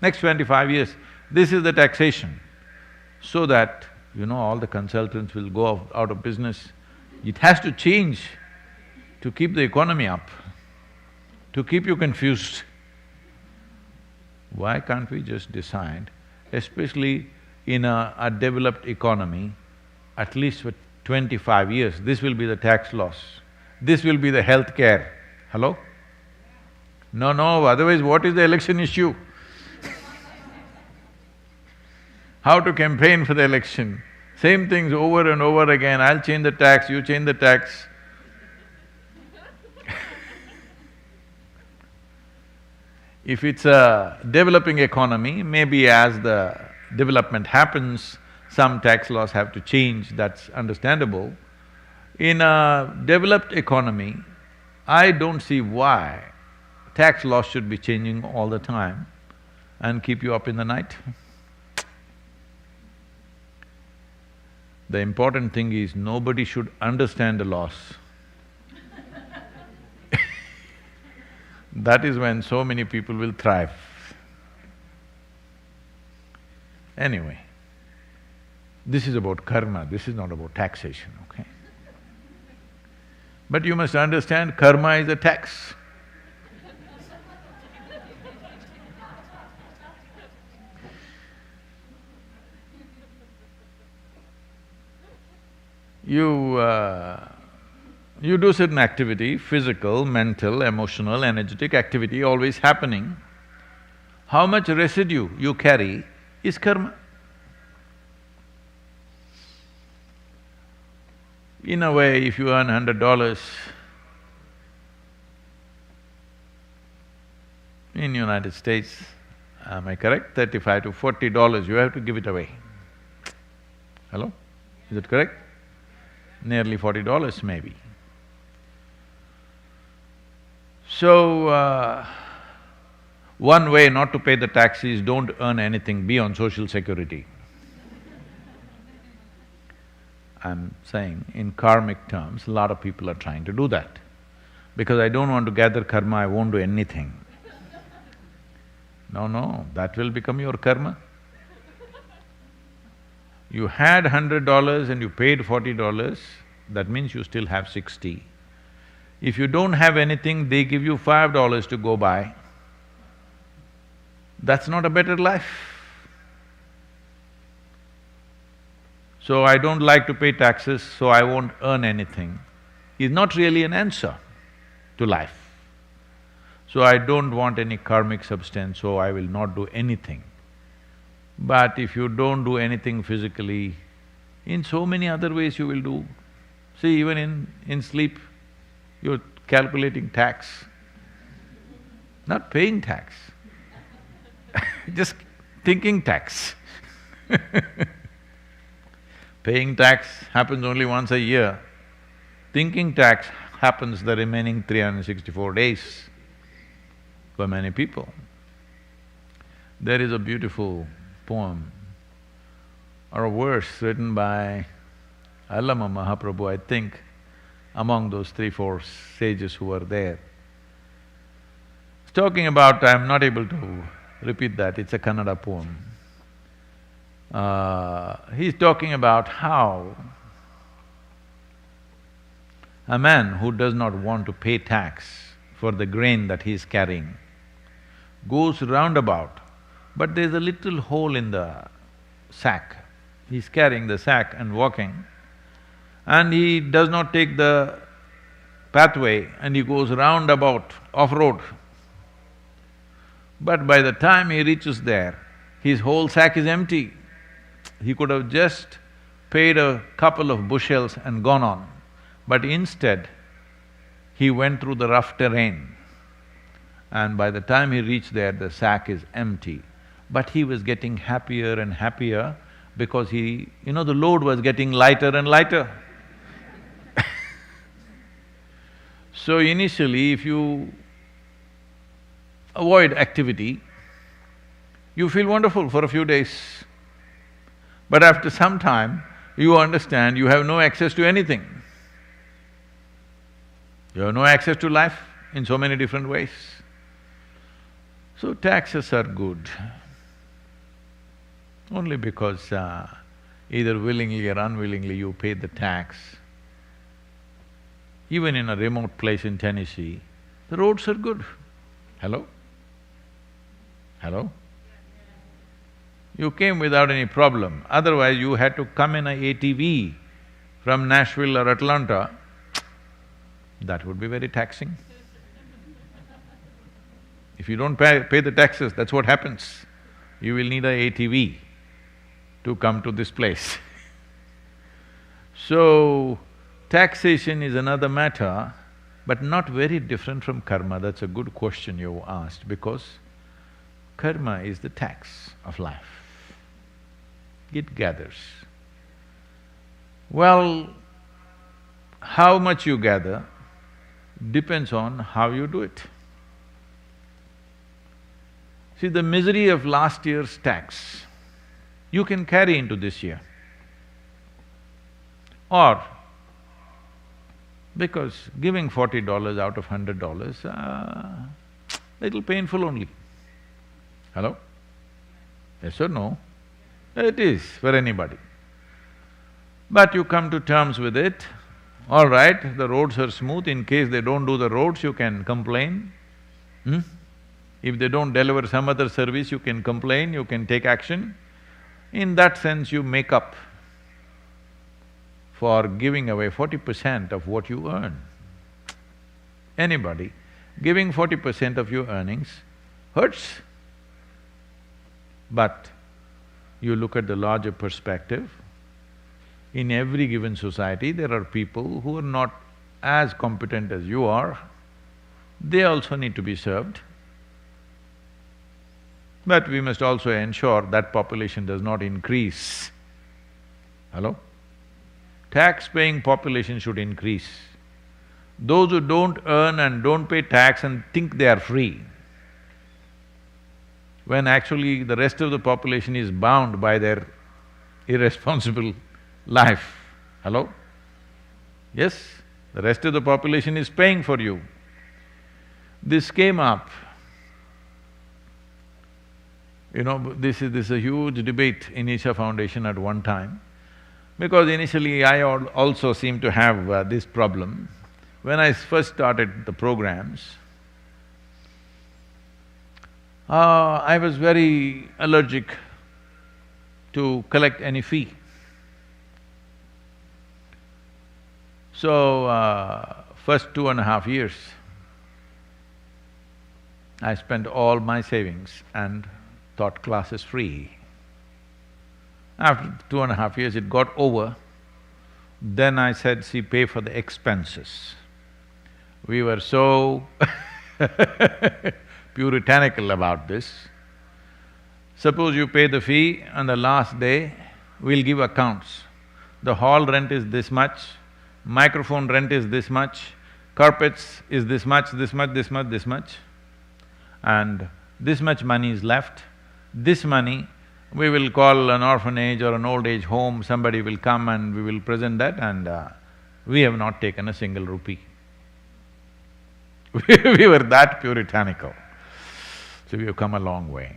Next 25 years, this is the taxation, so that, all the consultants will go out of business. It has to change to keep the economy up, to keep you confused. Why can't we just decide, especially in a developed economy, at least for 25 years, this will be the tax laws. This will be the health care. Hello? No, no, otherwise what is the election issue? How to campaign for the election? Same things over and over again, I'll change the tax, you change the tax. If it's a developing economy, maybe as the development happens, some tax laws have to change, that's understandable. In a developed economy, I don't see why tax laws should be changing all the time and keep you up in the night. The important thing is nobody should understand the laws. That is when so many people will thrive. Anyway, this is about karma, this is not about taxation, okay? But you must understand, karma is a tax. You do certain activity, physical, mental, emotional, energetic activity always happening. How much residue you carry is karma. In a way, if you earn $100 in United States, am I correct? $35 to $40, you have to give it away. Hello? Is it correct? Nearly $40 maybe. So, one way not to pay the tax is don't earn anything, be on social security. I'm saying in karmic terms, a lot of people are trying to do that. Because I don't want to gather karma, I won't do anything. No, no, that will become your karma. You had $100 and you paid $40, that means you still have 60. If you don't have anything, they give you $5 to go by. That's not a better life. So I don't like to pay taxes, so I won't earn anything, is not really an answer to life. So I don't want any karmic substance, so I will not do anything. But if you don't do anything physically, in so many other ways you will do. See, even in sleep, you're calculating tax, not paying tax, just thinking tax. Paying tax happens only once a year, thinking tax happens the remaining 364 days for many people. There is a beautiful poem or a verse written by Allama Mahaprabhu, I think, among those 3-4 sages who were there. It's talking about… I'm not able to repeat that, it's a Kannada poem. He's talking about how a man who does not want to pay tax for the grain that he is carrying goes roundabout, but there's a little hole in the sack. He's carrying the sack and walking, and he does not take the pathway and he goes roundabout, off-road. But by the time he reaches there, his whole sack is empty. He could have just paid a couple of bushels and gone on, but instead, he went through the rough terrain, and by the time he reached there, the sack is empty. But he was getting happier and happier because the load was getting lighter and lighter. So initially, if you avoid activity, you feel wonderful for a few days. But after some time, you understand you have no access to anything. You have no access to life in so many different ways. So taxes are good, only because either willingly or unwillingly you pay the tax. Even in a remote place in Tennessee, the roads are good. Hello? Hello? You came without any problem, otherwise you had to come in a ATV from Nashville or Atlanta, that would be very taxing. If you don't pay the taxes, that's what happens. You will need a ATV to come to this place. So, taxation is another matter, but not very different from karma. That's a good question you asked, because karma is the tax of life. It gathers. Well, how much you gather depends on how you do it. See, the misery of last year's tax, you can carry into this year. Or, because giving $40 out of $100, little painful only. Hello? Yes or no? It is for anybody. But you come to terms with it, all right, the roads are smooth, in case they don't do the roads, you can complain. If they don't deliver some other service, you can complain, you can take action. In that sense, you make up for giving away 40% of what you earn. Anybody giving 40% of your earnings hurts. But you look at the larger perspective, in every given society there are people who are not as competent as you are, they also need to be served. But we must also ensure that population does not increase. Hello? Tax-paying population should increase. Those who don't earn and don't pay tax and think they are free, when actually the rest of the population is bound by their irresponsible life. Hello? Yes, the rest of the population is paying for you. This came up, this is a huge debate in Isha Foundation at one time, because initially I also seemed to have this problem. When I first started the programs, I was very allergic to collect any fee. So, first 2.5 years, I spent all my savings and taught classes free. After 2.5 years, it got over. Then I said, see, pay for the expenses. We were so puritanical about this. Suppose you pay the fee, on the last day, we'll give accounts. The hall rent is this much, microphone rent is this much, carpets is this much, this much, this much, this much, and this much money is left. This money, we will call an orphanage or an old age home, somebody will come and we will present that, and we have not taken a single rupee. We were that puritanical. So we have come a long way.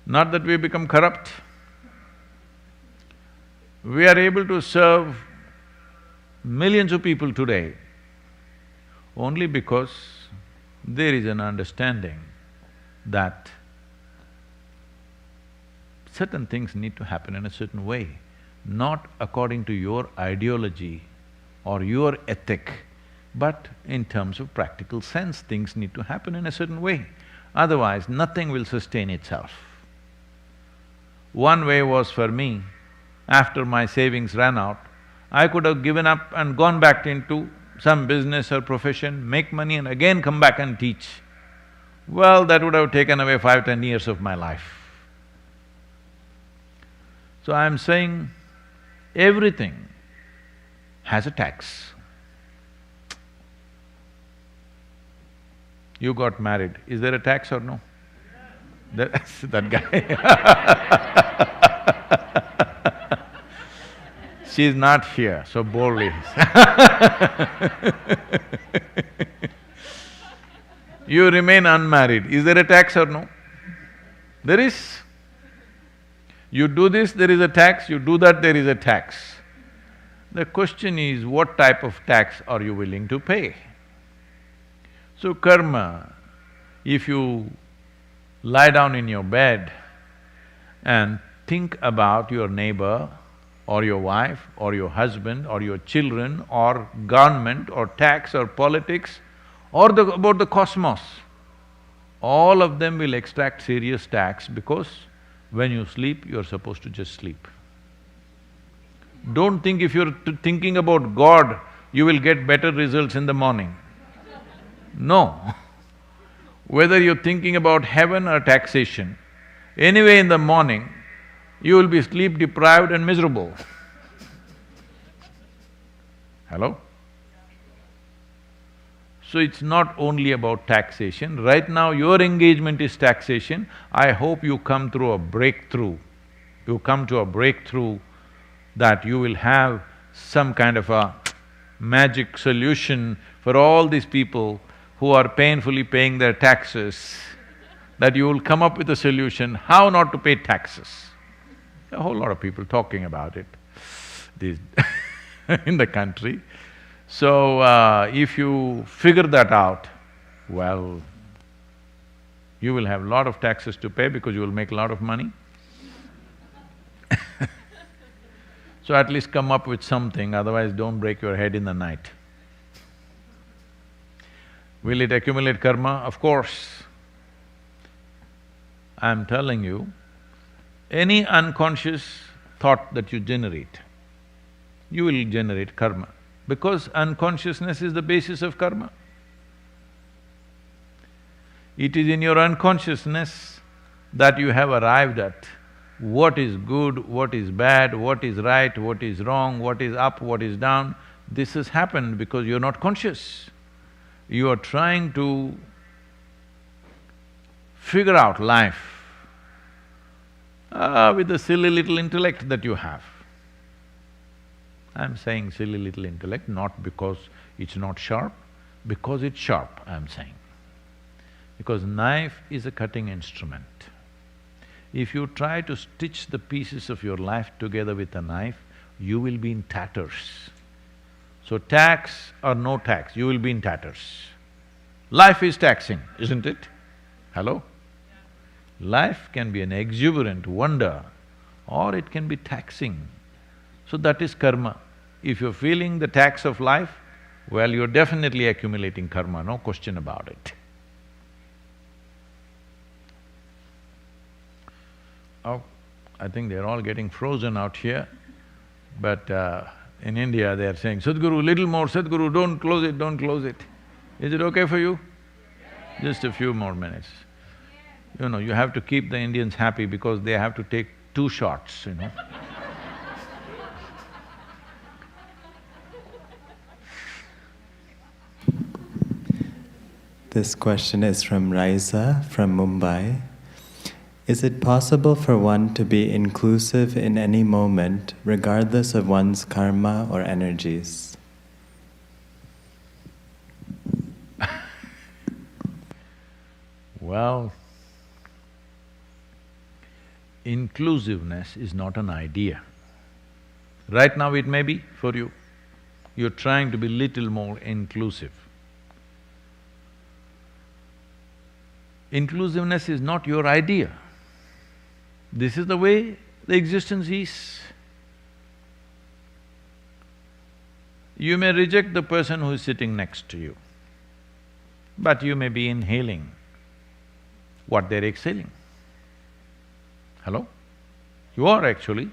Not that we become corrupt. We are able to serve millions of people today only because there is an understanding that certain things need to happen in a certain way, not according to your ideology or your ethic, but in terms of practical sense, things need to happen in a certain way. Otherwise, nothing will sustain itself. One way was for me, after my savings ran out, I could have given up and gone back into some business or profession, make money and again come back and teach. Well, that would have taken away 5–10 years of my life. So I'm saying, everything has a tax. You got married, is there a tax or no? That guy She's not here, so boldly You remain unmarried, is there a tax or no? There is. You do this, there is a tax, you do that, there is a tax. The question is, what type of tax are you willing to pay? So karma, if you lie down in your bed and think about your neighbor or your wife or your husband or your children or government or tax or politics or about the cosmos. All of them will extract serious tax because when you sleep, you're supposed to just sleep. Don't think if you're thinking about God, you will get better results in the morning. No. Whether you're thinking about heaven or taxation, anyway in the morning, you will be sleep deprived and miserable. Hello? So it's not only about taxation. Right now your engagement is taxation. I hope you come through a breakthrough. You come to a breakthrough that you will have some kind of a magic solution for all these people who are painfully paying their taxes, that you will come up with a solution how not to pay taxes. A whole lot of people talking about it these in the country. So, if you figure that out, well, you will have a lot of taxes to pay because you will make a lot of money. So at least come up with something, otherwise don't break your head in the night. Will it accumulate karma? Of course. I'm telling you, any unconscious thought that you generate, you will generate karma. Because unconsciousness is the basis of karma. It is in your unconsciousness that you have arrived at what is good, what is bad, what is right, what is wrong, what is up, what is down. This has happened because you're not conscious. You are trying to figure out life with the silly little intellect that you have. I'm saying silly little intellect not because it's not sharp, because it's sharp, I'm saying. Because knife is a cutting instrument. If you try to stitch the pieces of your life together with a knife, you will be in tatters. So tax or no tax, you will be in tatters. Life is taxing, isn't it? Hello? Life can be an exuberant wonder or it can be taxing. So that is karma. If you're feeling the tax of life, well, you're definitely accumulating karma, no question about it. Oh, I think they're all getting frozen out here, but in India they're saying, Sadhguru, little more, Sadhguru, don't close it, don't close it. Is it okay for you? Just a few more minutes. You know, you have to keep the Indians happy because they have to take 2 shots, you know. This question is from Raisa from Mumbai. Is it possible for one to be inclusive in any moment, regardless of one's karma or energies? Well, inclusiveness is not an idea. Right now it may be for you. You're trying to be little more inclusive. Inclusiveness is not your idea. This is the way the existence is. You may reject the person who is sitting next to you, but you may be inhaling what they're exhaling. Hello? You are actually.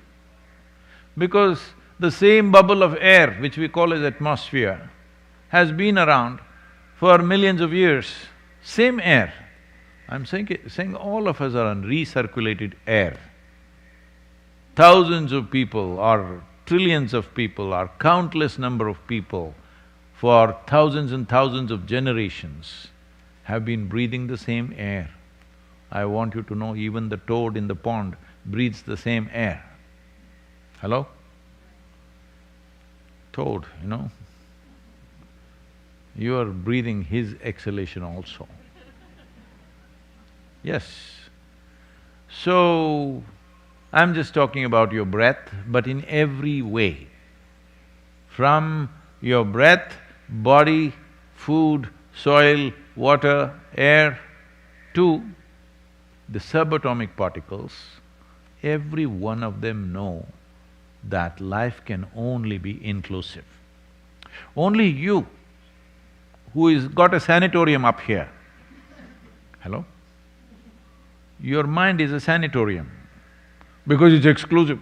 Because the same bubble of air which we call as atmosphere has been around for millions of years, same air. I'm saying all of us are on recirculated air. Thousands of people or trillions of people or countless number of people for thousands and thousands of generations have been breathing the same air. I want you to know even the toad in the pond breathes the same air. Hello? Toad, you know, you are breathing his exhalation also. Yes. So, I'm just talking about your breath, but in every way. From your breath, body, food, soil, water, air, to the subatomic particles, every one of them know that life can only be inclusive. Only you, who is got a sanatorium up here, hello? Your mind is a sanatorium because it's exclusive.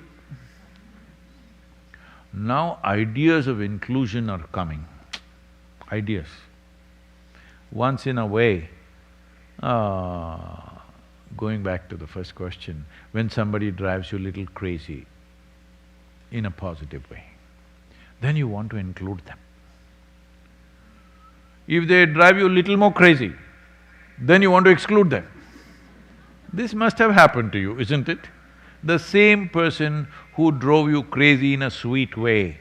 Now ideas of inclusion are coming, ideas. Once in a way, going back to the first question, when somebody drives you a little crazy in a positive way, then you want to include them. If they drive you a little more crazy, then you want to exclude them. This must have happened to you, isn't it? The same person who drove you crazy in a sweet way,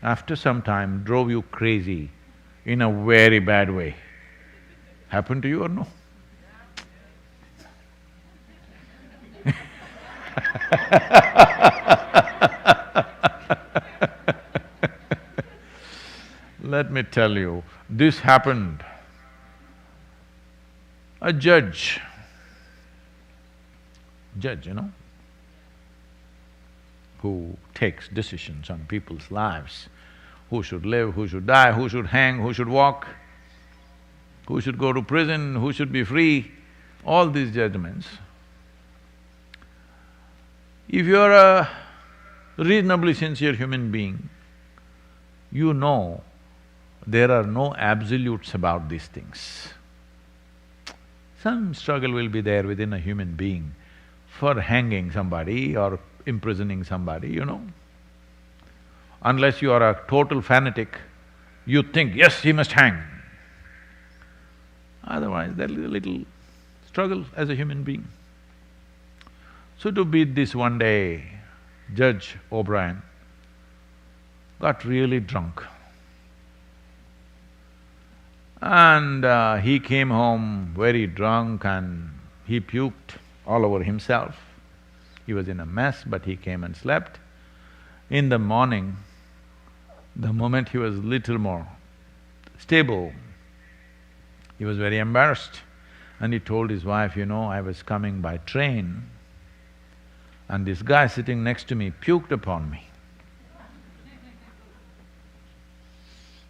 after some time drove you crazy in a very bad way. Happened to you or no? Let me tell you, this happened. A judge, you know, who takes decisions on people's lives, who should live, who should die, who should hang, who should walk, who should go to prison, who should be free, all these judgments. If you're a reasonably sincere human being, you know there are no absolutes about these things. Some struggle will be there within a human being for hanging somebody or imprisoning somebody, you know. Unless you are a total fanatic, you think, yes, he must hang. Otherwise, there is a little struggle as a human being. So to beat this one day, Judge O'Brien got really drunk. And he came home very drunk and he puked all over himself. He was in a mess, but he came and slept. In the morning, the moment he was little more stable, he was very embarrassed and he told his wife, you know, I was coming by train and this guy sitting next to me puked upon me.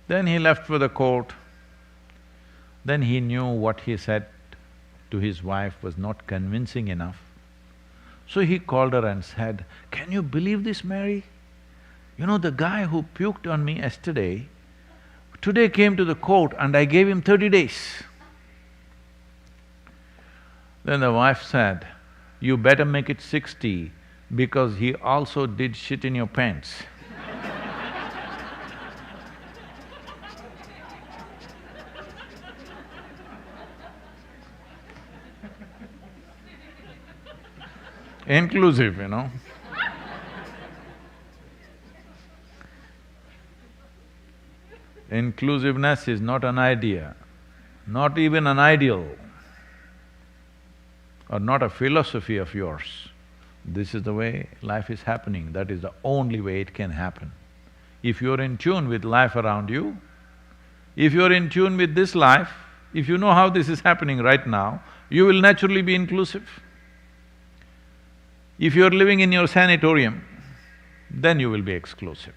Then he left for the court. Then he knew what he said to his wife was not convincing enough. So he called her and said, can you believe this, Mary? You know, the guy who puked on me yesterday, today came to the court and I gave him 30 days. Then the wife said, you better make it 60 because he also did shit in your pants. Inclusive, you know. Inclusiveness is not an idea, not even an ideal, or not a philosophy of yours. This is the way life is happening, that is the only way it can happen. If you're in tune with life around you, if you're in tune with this life, if you know how this is happening right now, you will naturally be inclusive. If you're living in your sanatorium, then you will be exclusive.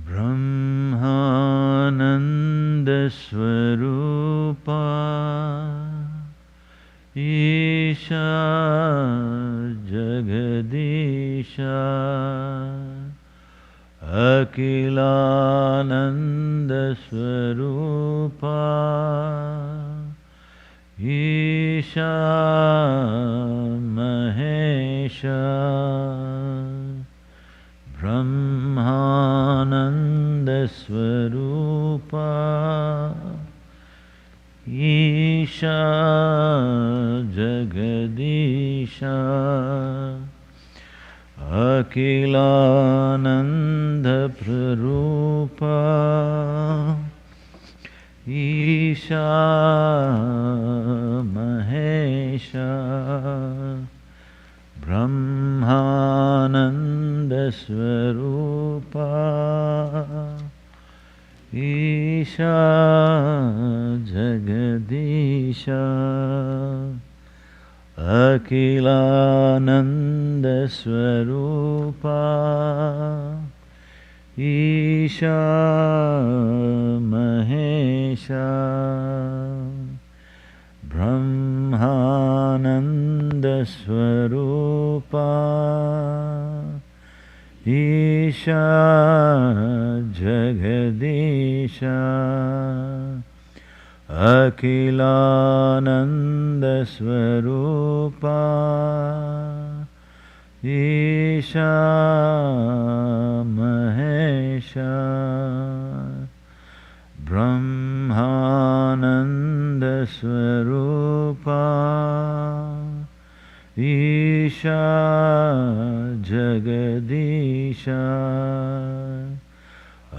Brahmananda Swarupa Isha Jagadisha Akilananda Swarupa Isha Mahesha Brahmananda Swarupa Isha Jagadisha Akilananda Prarupa Isha Mahesha Brahmananda Akhilananda Swarupa Isha Mahesha Brahmananda Swarupa Isha Jagadisha Akhilananda Swarupa Isha Mahesha Brahmananda Swarupa Isha Jagadisha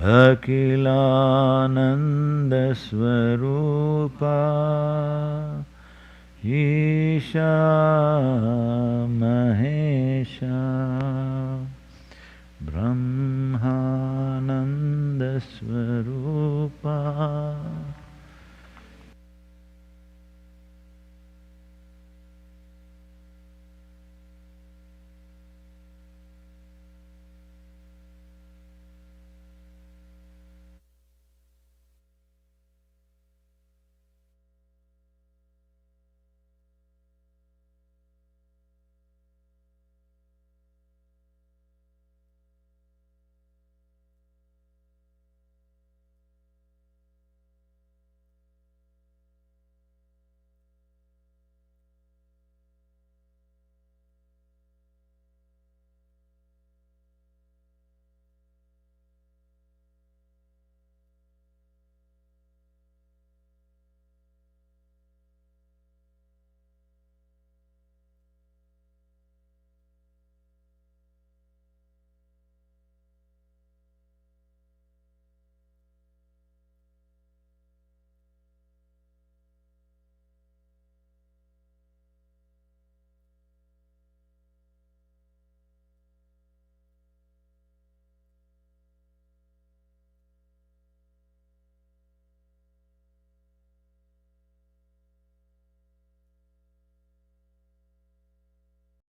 Akhilananda Swarupa Isha Mahesha Brahmananda Swarupa